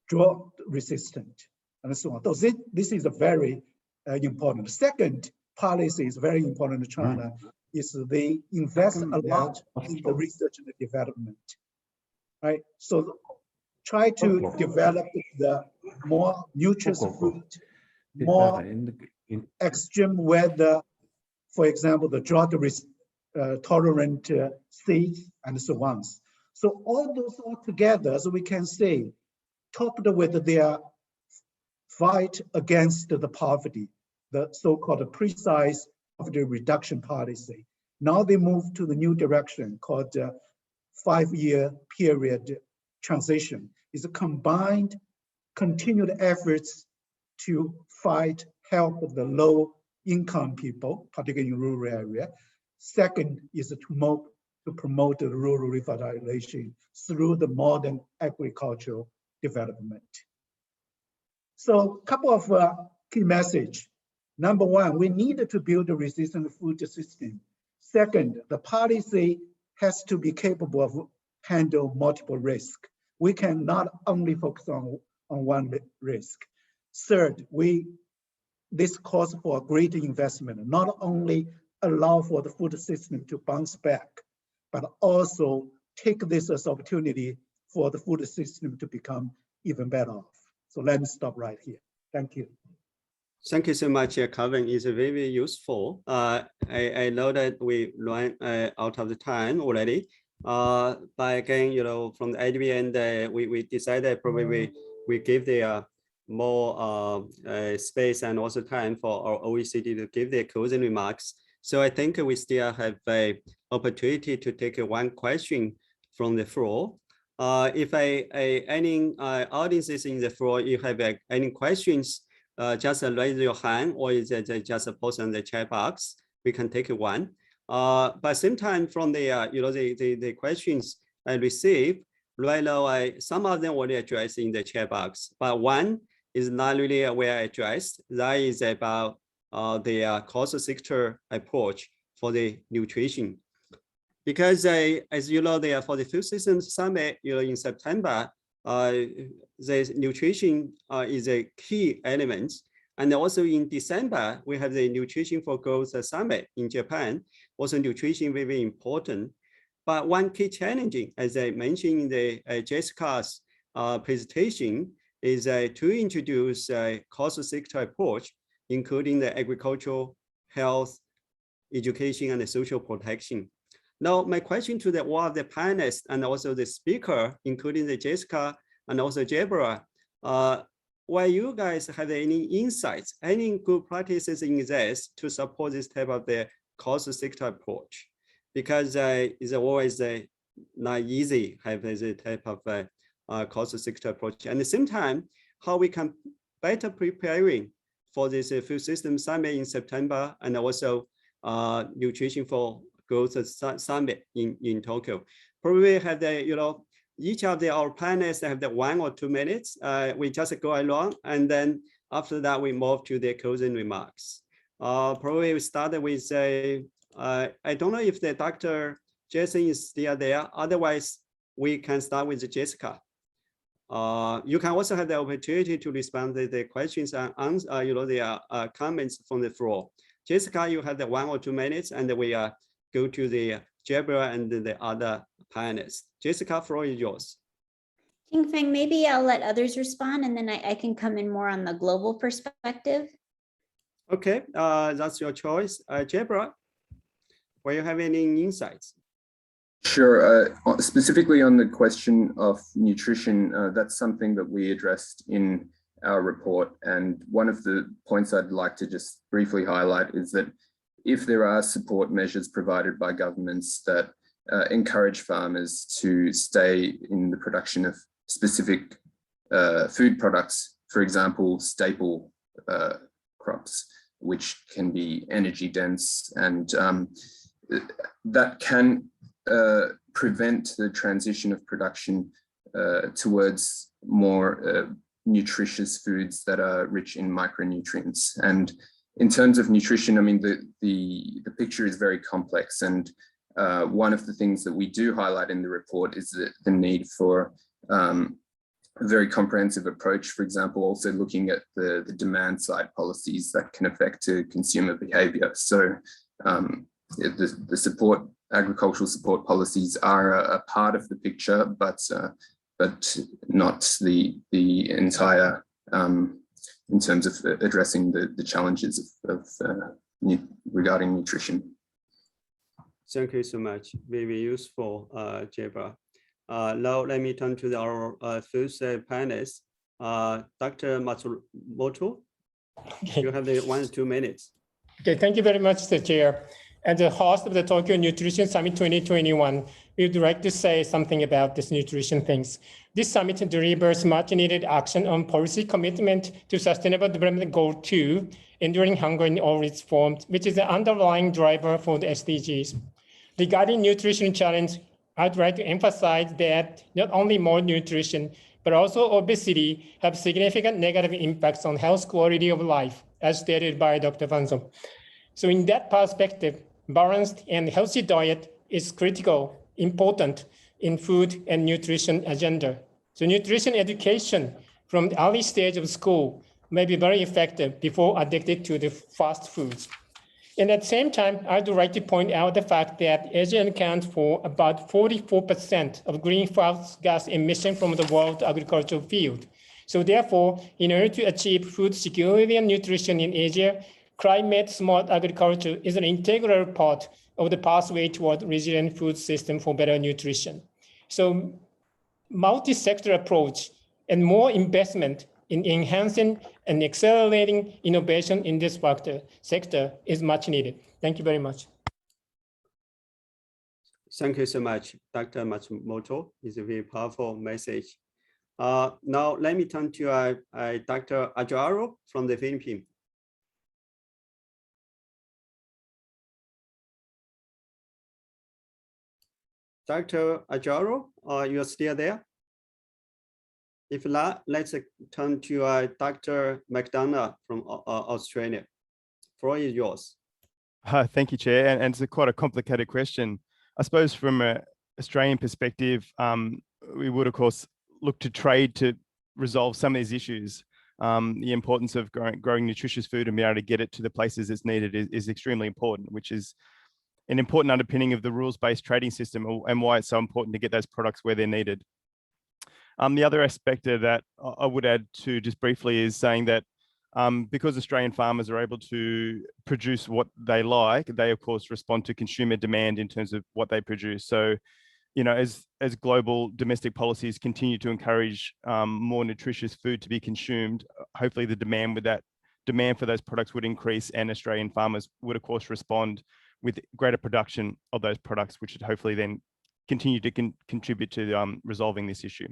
drought resistant, and so on. So this is a very important. Second policy is very important in China, is they invest a lot in the research and the development, right? So try to develop the more nutritious food, more extreme weather, for example, the drought tolerant seeds and so on. So all those all together, so we can say, topped with their fight against the poverty, the so-called precise poverty reduction policy. Now they move to the new direction called 5-year period transition. It's a combined continued efforts to help the low income people, particularly in rural area. Second is to promote the rural revitalization through the modern agricultural development. So a couple of key message. Number one, we need to build a resistant food system. Second, the policy has to be capable of handle multiple risks. We can not only focus on one risk. Third, this calls for a greater investment, not only allow for the food system to bounce back, but also take this as opportunity for the food system to become even better off. So let me stop right here. Thank you. Thank you so much, Kevin. It's very useful. I know that we ran out of the time already. But again, from the ADB end, we decided probably we give the more space and also time for our OECD to give their closing remarks. So I think we still have an opportunity to take one question from the floor. If any audiences in the floor, you have any questions, just raise your hand, or is it just post on the chat box? We can take one. But same time from the the questions I received right now, some of them already addressed in the chat box, but one is not really well addressed. That is about the cost sector approach for the nutrition. Because as you know, for the Food Systems Summit, in September, the nutrition is a key element. And also in December, we have the Nutrition for Growth Summit in Japan. Also nutrition very important. But one key challenge, as I mentioned in the Jessica's presentation, is to introduce a cost sector approach, including the agricultural, health, education, and the social protection. Now, my question to all of the panelists and also the speaker, including the Jessica and also Jebra, why you guys have any insights, any good practices in this to support this type of the cost sector approach? Because it's always not easy to have this type of cost sector approach. And at the same time, how we can better preparing for this Food Systems Summit in September, and also Nutrition for Growth Summit in Tokyo. Probably have the, each of our panelists have the 1 or 2 minutes. We just go along, and then after that, we move to the closing remarks. Probably we started with I don't know if the Dr. Jason is still there. Otherwise, we can start with Jessica. You can also have the opportunity to respond to the questions and answer, the comments from the floor. Jessica, you have the 1 or 2 minutes, and we go to the Jebra and the other panelists. Jessica, floor is yours. Qingfeng, maybe I'll let others respond, and then I can come in more on the global perspective. Okay, that's your choice. Jebra, will you have any insights? Sure. Specifically on the question of nutrition, that's something that we addressed in our report. And one of the points I'd like to just briefly highlight is that if there are support measures provided by governments that encourage farmers to stay in the production of specific food products, for example, staple crops, which can be energy dense, and that can prevent the transition of production towards more nutritious foods that are rich in micronutrients. And in terms of nutrition, I mean, the picture is very complex, and one of the things that we do highlight in the report is the need for a very comprehensive approach. For example, also looking at the demand side policies that can affect consumer behavior. So the agricultural support policies are a part of the picture, but not the entire, in terms of addressing the challenges regarding nutrition. Thank you so much. Very useful, Jebra. Now let me turn to our first panelist, Dr. Matsumoto. Okay. You have the 1 or 2 minutes. Okay, thank you very much, Mr. Chair. As the host of the Tokyo Nutrition Summit 2021, we would like to say something about this nutrition things. This summit delivers much needed action on policy commitment to Sustainable Development Goal 2, enduring hunger in all its forms, which is the underlying driver for the SDGs. Regarding nutrition challenge, I'd like to emphasize that not only malnutrition, but also obesity have significant negative impacts on health quality of life, as stated by Dr. Vanzo. So in that perspective, balanced and healthy diet is critical, important in food and nutrition agenda. So nutrition education from the early stage of school may be very effective before addicted to the fast foods. And at the same time, I'd like to point out the fact that Asia accounts for about 44% of greenhouse gas emission from the world agricultural field. So therefore, in order to achieve food security and nutrition in Asia, climate-smart agriculture is an integral part of the pathway toward resilient food system for better nutrition. So multi-sector approach and more investment in enhancing and accelerating innovation in this sector is much needed. Thank you very much. Thank you so much, Dr. Matsumoto. It's a very powerful message. Now, let me turn to Dr. Ajaro from the Philippines. Dr. Ajaro, you are still there? If not, let's turn to Dr. McDonough from Australia. Floor is yours. Thank you, Chair. And it's quite a complicated question. I suppose from an Australian perspective, we would, of course, look to trade to resolve some of these issues. The importance of growing nutritious food and being able to get it to the places it's needed is extremely important, which is an important underpinning of the rules-based trading system and why it's so important to get those products where they're needed. The other aspect of that I would add to just briefly is saying that because Australian farmers are able to produce what they like, they of course respond to consumer demand in terms of what they produce. So, you know, as global domestic policies continue to encourage more nutritious food to be consumed, hopefully the demand for those products would increase, and Australian farmers would of course respond with greater production of those products, which should hopefully then continue to contribute to resolving this issue.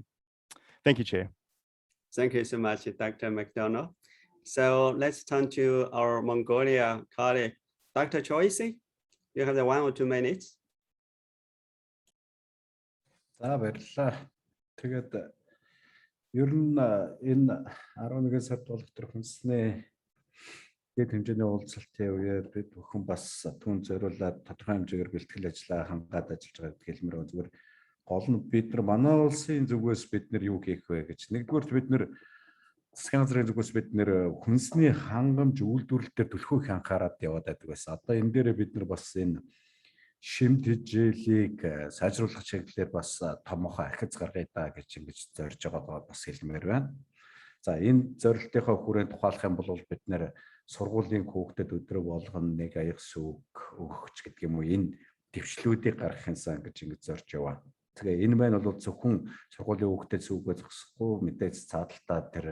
Thank you, Chair. Thank you so much, Dr. McDonough. So let's turn to our Mongolia colleague, Dr. Choisi. You have the 1 or 2 minutes. За баярлалаа. Тэгээд ер нь энэ 11 сард болох төр хүнснээ дэд хэмжээний уулзалтын үеэр бид бүхэн бас түн зориулаад тодорхой хэмжээгээр бэлтгэл ажиллаа хангаад ажиллаж байгаа гэдэг хэлмээр зүгээр гол нь бид нар манай улсын зүгээс бид нар юу хийх вэ гэж. Нэгдүгээр бид нар засгийн газрын зүгээс бид нар хүнсний хангамж үйлдвэрлэлээр түлхүүх анхаарал яваад байдаг байсан. Одоо энэ дээр бид нар бас энэ шимт хижээлийг сайжруулах чиглэлээр бас томоохон ахиц гаргая да гэж ингэж зорж байгаа бас хэлмээр байна. За энэ зорилтынхаа хүрээнд тухайлах юм бол бид нэр сургуулийн хүүхдэд өдрө болгоно нэг аяг сүг өгч гэдэг юм уу, энэ дэвшлүүдийг гаргахын сан гэж ингэж зорж яваа. Тэгээ энэ маань бол зөвхөн сургуулийн хүүхдэд сүгөө зогсохгүй, мэдээж цааталтаа тэр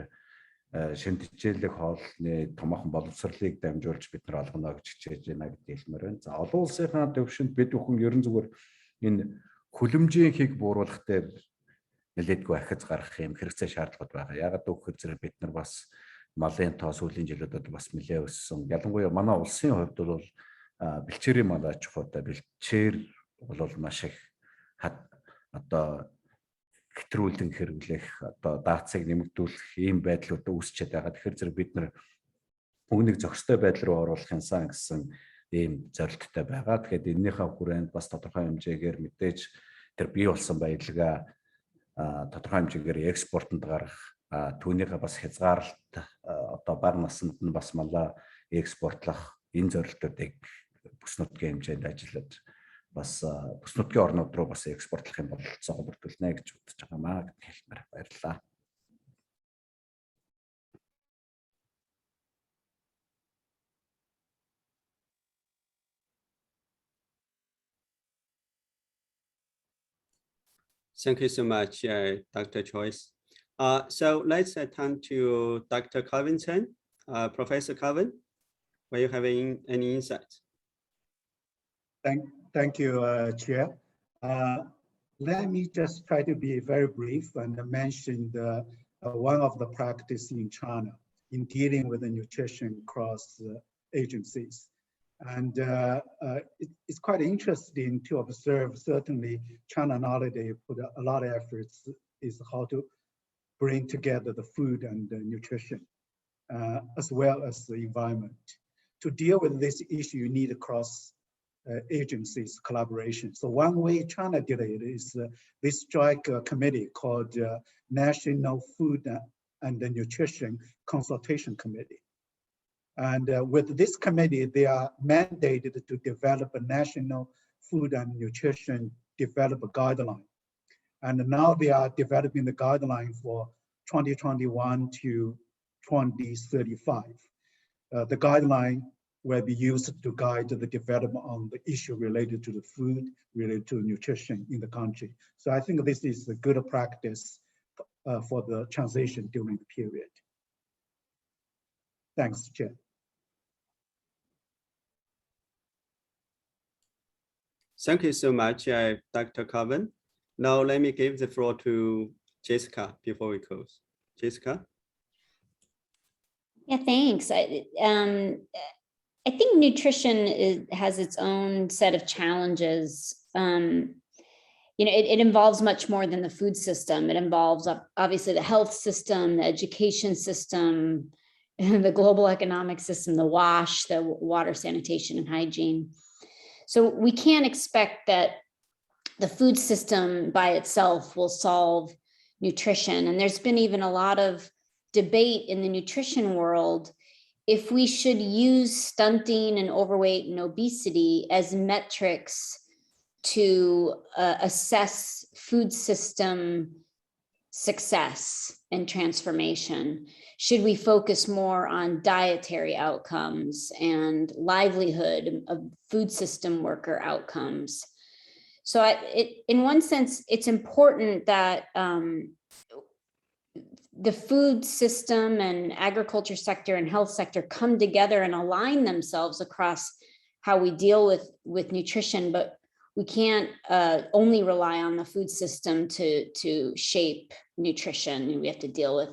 шимт хичээлэх хоолны томоохон боловсролыг дамжуулж бид нар олгоно гэж хичээж байна гэдэг хэлмээр байна. За олон улсынхаа төвшөнд бид бүхэн ерөн зүгээр энэ хүлэмжийн хийг бууруулах дээр нэлээдгүй ахиц гаргах юм хэрэгцээ шаардлагууд байгаа. Ягаад гэвэл зэрэг бид нар бас малын тоо сүүлийн жилүүдэд бас нэлээ өссөн. Ялангуяа манай улсын хувьд бол бэлчээрийн мал аж ахуйтай бэлчээр бол маш их одоо хэтрүүлэн хэрэглэх, одоо даацыг нэмэгдүүлэх ийм байдлууд үүсчээд байгаа. Тэгэхээр зэрэг бид нар өгнийг зохистой байдал руу оруулахын сан гэсэн ийм зорилттой байгаа. Тэгэхээр энэнийхээ хүрээнд бас тодорхой хэмжээгээр мэдээж тэр бий болсон баялгаа тодорхой хэмжээгээр экспортод гаргах, түүнийхээ бас хязгаарлалт одоо бага наснд нь бас малаа экспортлох энэ зорилтуудыг бүс нутгийн хэмжээнд ажиллаж бас бүс нутгийн орнууд руу бас экспортлох юм бололцоогоо бүрдүүлнэ гэж бодож байгаамаа гэж хэлмээр баярлалаа. Thank you so much, Dr. Choice. So let's turn to Dr. Covington. Professor Coven, will you have any insights? Thank you, Chair. Let me just try to be very brief and mention one of the practices in China in dealing with the nutrition across agencies. And it's quite interesting to observe. Certainly, China nowadays put a lot of efforts is how to bring together the food and the nutrition, as well as the environment. To deal with this issue, you need cross agencies collaboration. So one way China did it is they strike a committee called National Food and Nutrition Consultation Committee. And with this committee, they are mandated to develop a national food and nutrition guideline. And now they are developing the guideline for 2021 to 2035. The guideline will be used to guide the development on the issue related to the food, related to nutrition in the country. So I think this is a good practice for the transition during the period. Thanks, Chair. Thank you so much, Dr. Carvin. Now let me give the floor to Jessica before we close. Jessica? Yeah, thanks. I think nutrition has its own set of challenges. It involves much more than the food system. It involves obviously the health system, the education system, the global economic system, the WASH, the water, sanitation, and hygiene. So we can't expect that the food system by itself will solve nutrition. And there's been even a lot of debate in the nutrition world if we should use stunting and overweight and obesity as metrics to assess food system success and transformation. Should we focus more on dietary outcomes and livelihood of food system worker outcomes? So in one sense, it's important that the food system and agriculture sector and health sector come together and align themselves across how we deal with nutrition, but we can't only rely on the food system to shape nutrition. We have to deal with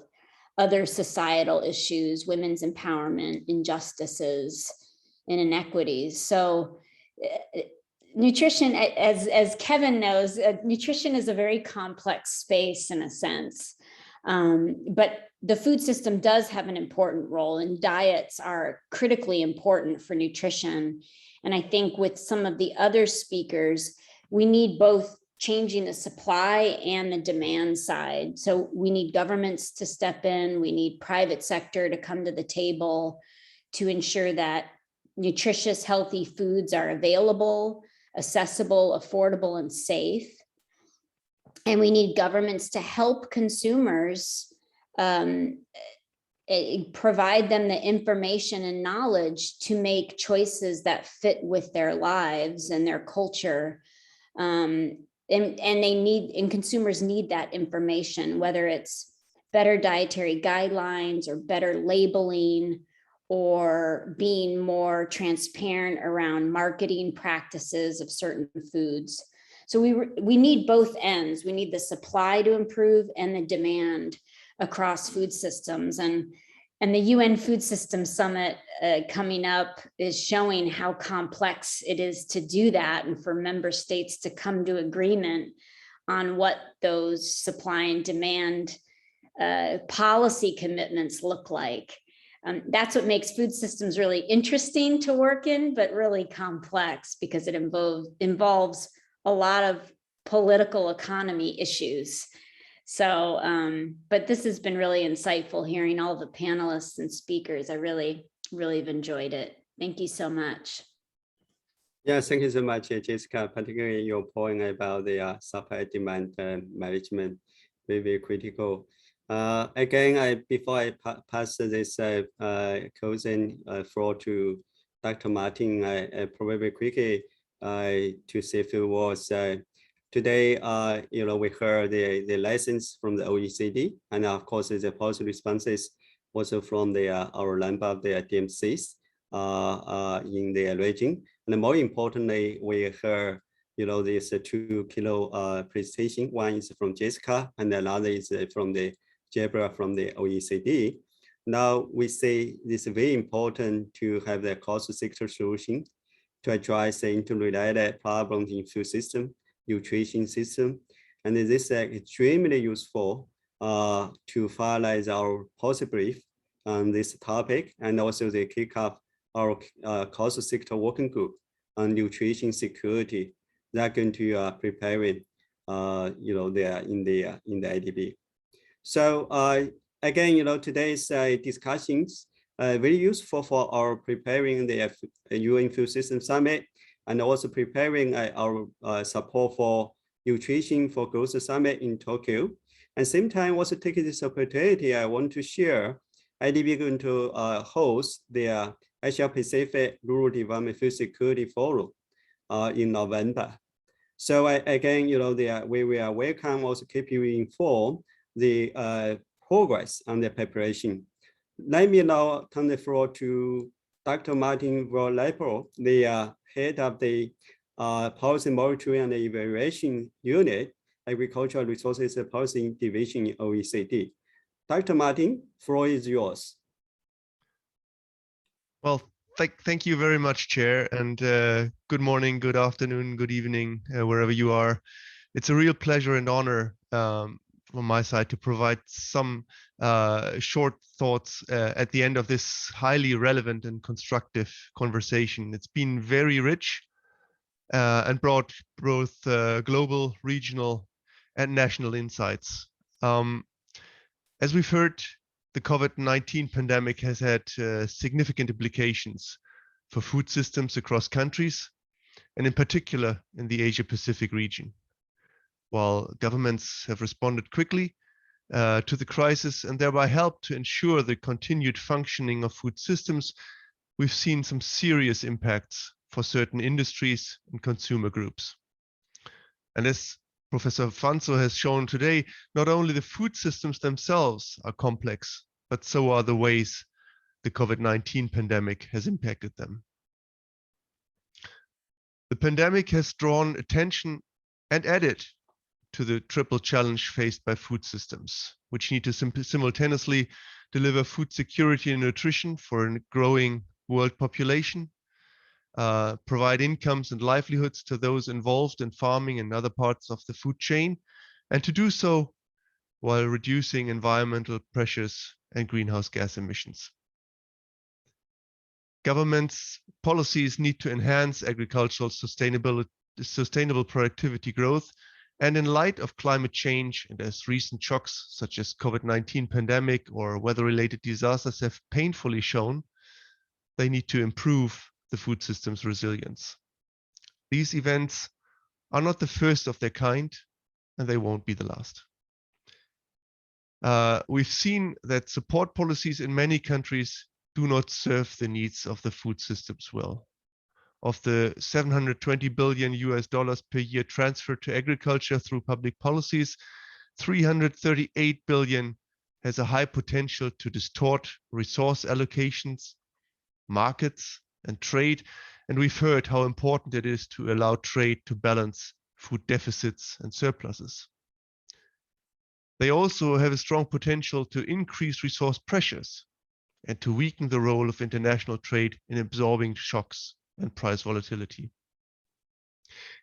other societal issues, women's empowerment, injustices, and inequities. So nutrition, as Kevin knows, nutrition is a very complex space in a sense. But the food system does have an important role, and diets are critically important for nutrition. And I think with some of the other speakers, we need both changing the supply and the demand side. So we need governments to step in, we need private sector to come to the table to ensure that nutritious, healthy foods are available, accessible, affordable, and safe. And we need governments to help consumers provide them the information and knowledge to make choices that fit with their lives and their culture. And consumers need that information, whether it's better dietary guidelines or better labeling or being more transparent around marketing practices of certain foods. So we need both ends. We need the supply to improve and the demand across food systems. And the UN Food System Summit coming up is showing how complex it is to do that and for member states to come to agreement on what those supply and demand policy commitments look like. That's what makes food systems really interesting to work in, but really complex because it involves a lot of political economy issues. So, but this has been really insightful hearing all the panelists and speakers. I really have enjoyed it. Thank you so much. Yeah, thank you so much, Jessica, particularly your point about the supply demand management, very critical. Again, before I pass this closing floor to Dr. Martin, probably quickly to say a few words. Today, we heard the lessons from the OECD, and of course, the policy responses also from our number of the DMCs in the region. And more importantly, we heard, this 2 kilo presentation. One is from Jessica, and another is from the Jebra from the OECD. Now we say this is very important to have the cross-sector solution to address the interrelated problems in food system, nutrition system, and this is extremely useful to finalize our policy brief on this topic, and also they kick off our cross-sector working group on nutrition security. They're going to preparing, there in the IDB. So again, today's discussions very useful for our preparing the UN Food System Summit, and also preparing our support for Nutrition for Growth Summit in Tokyo. And same time, also taking this opportunity, I want to share, IDB going to host their Asia Pacific Rural Development Food Security Forum in November. So again, we will welcome, also keep you informed the progress on the preparation. Let me now turn the floor to Dr. Martin Vorlepo, the head of the Policy Monitoring and Evaluation Unit, Agricultural Resources Policy Division in OECD. Dr. Martin, floor is yours. Well, thank you very much, Chair, and good morning, good afternoon, good evening, wherever you are. It's a real pleasure and honor from my side to provide some short thoughts at the end of this highly relevant and constructive conversation. It's been very rich and brought both global, regional, and national insights. As we've heard, the COVID-19 pandemic has had significant implications for food systems across countries, and in particular in the Asia-Pacific region. While governments have responded quickly to the crisis and thereby helped to ensure the continued functioning of food systems, we've seen some serious impacts for certain industries and consumer groups. And as Professor Fanzo has shown today, not only the food systems themselves are complex, but so are the ways the COVID-19 pandemic has impacted them. The pandemic has drawn attention and added to the triple challenge faced by food systems, which need to simultaneously deliver food security and nutrition for a growing world population, provide incomes and livelihoods to those involved in farming and other parts of the food chain, and to do so while reducing environmental pressures and greenhouse gas emissions. Governments' policies need to enhance agricultural sustainable productivity growth, and in light of climate change and as recent shocks such as COVID-19 pandemic or weather-related disasters have painfully shown, they need to improve the food system's resilience. These events are not the first of their kind, and they won't be the last. We've seen that support policies in many countries do not serve the needs of the food systems well. Of the $720 billion per year transferred to agriculture through public policies, $338 billion has a high potential to distort resource allocations, markets, and trade, and we've heard how important it is to allow trade to balance food deficits and surpluses. They also have a strong potential to increase resource pressures and to weaken the role of international trade in absorbing shocks and price volatility.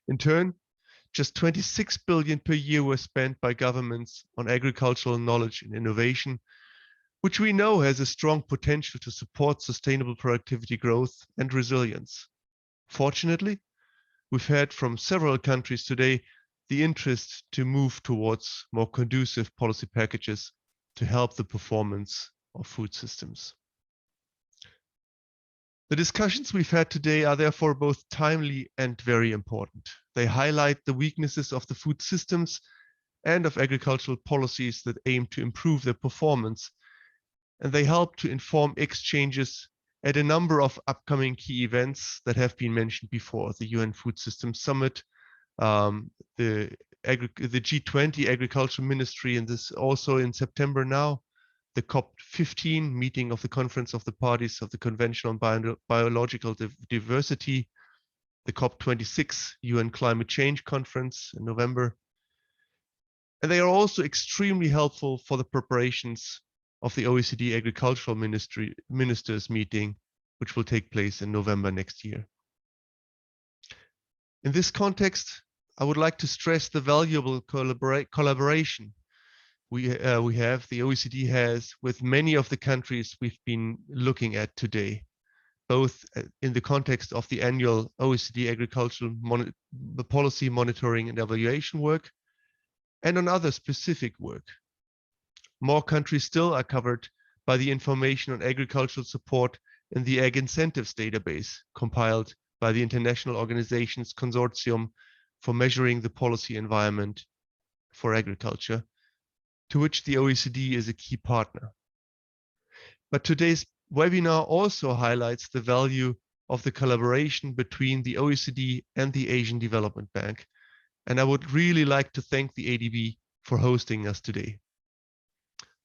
In turn, just $26 billion per year was spent by governments on agricultural knowledge and innovation, which we know has a strong potential to support sustainable productivity growth and resilience. Fortunately, we've heard from several countries today the interest to move towards more conducive policy packages to help the performance of food systems. The discussions we've had today are therefore both timely and very important. They highlight the weaknesses of the food systems and of agricultural policies that aim to improve their performance, and they help to inform exchanges at a number of upcoming key events that have been mentioned before: the UN Food Systems Summit, the G20 Agriculture Ministry, and this also in September now, the COP15 meeting of the Conference of the Parties of the Convention on Biological Diversity, the COP26 UN Climate Change Conference in November. And they are also extremely helpful for the preparations of the OECD Agricultural Ministers meeting, which will take place in November next year. In this context, I would like to stress the valuable collaboration the OECD has with many of the countries we've been looking at today, both in the context of the annual OECD Agricultural Policy Monitoring and Evaluation work, and on other specific work. More countries still are covered by the information on agricultural support in the Ag Incentives database, compiled by the International Organizations Consortium for Measuring the Policy Environment for Agriculture, to which the OECD is a key partner. But today's webinar also highlights the value of the collaboration between the OECD and the Asian Development Bank. And I would really like to thank the ADB for hosting us today.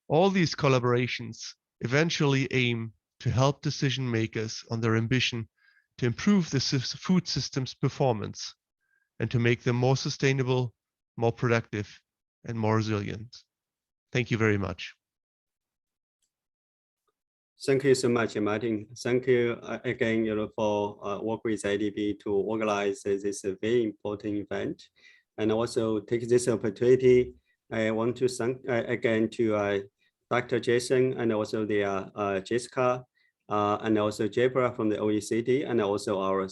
All these collaborations eventually aim to help decision makers on their ambition to improve the food system's performance and to make them more sustainable, more productive, and more resilient. Thank you very much. Thank you so much, Martin. Thank you again, for work with IDB to organize this very important event, and also take this opportunity. I want to thank again to Dr. Jason and also the Jessica and also Jebra from the OECD, and also our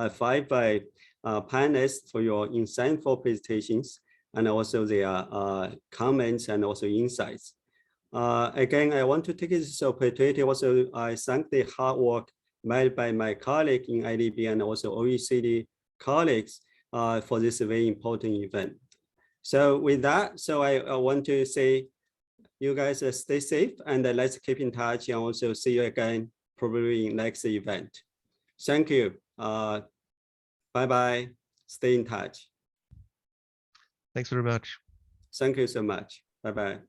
five panelists for your insightful presentations and also their comments and also insights. Again, I want to take this opportunity also. I thank the hard work made by my colleague in IDB and also OECD colleagues for this very important event. So with that, so I want to say you guys stay safe and let's keep in touch and also see you again probably in next event. Thank you. Bye-bye. Stay in touch. Thanks very much. Thank you so much. Bye-bye.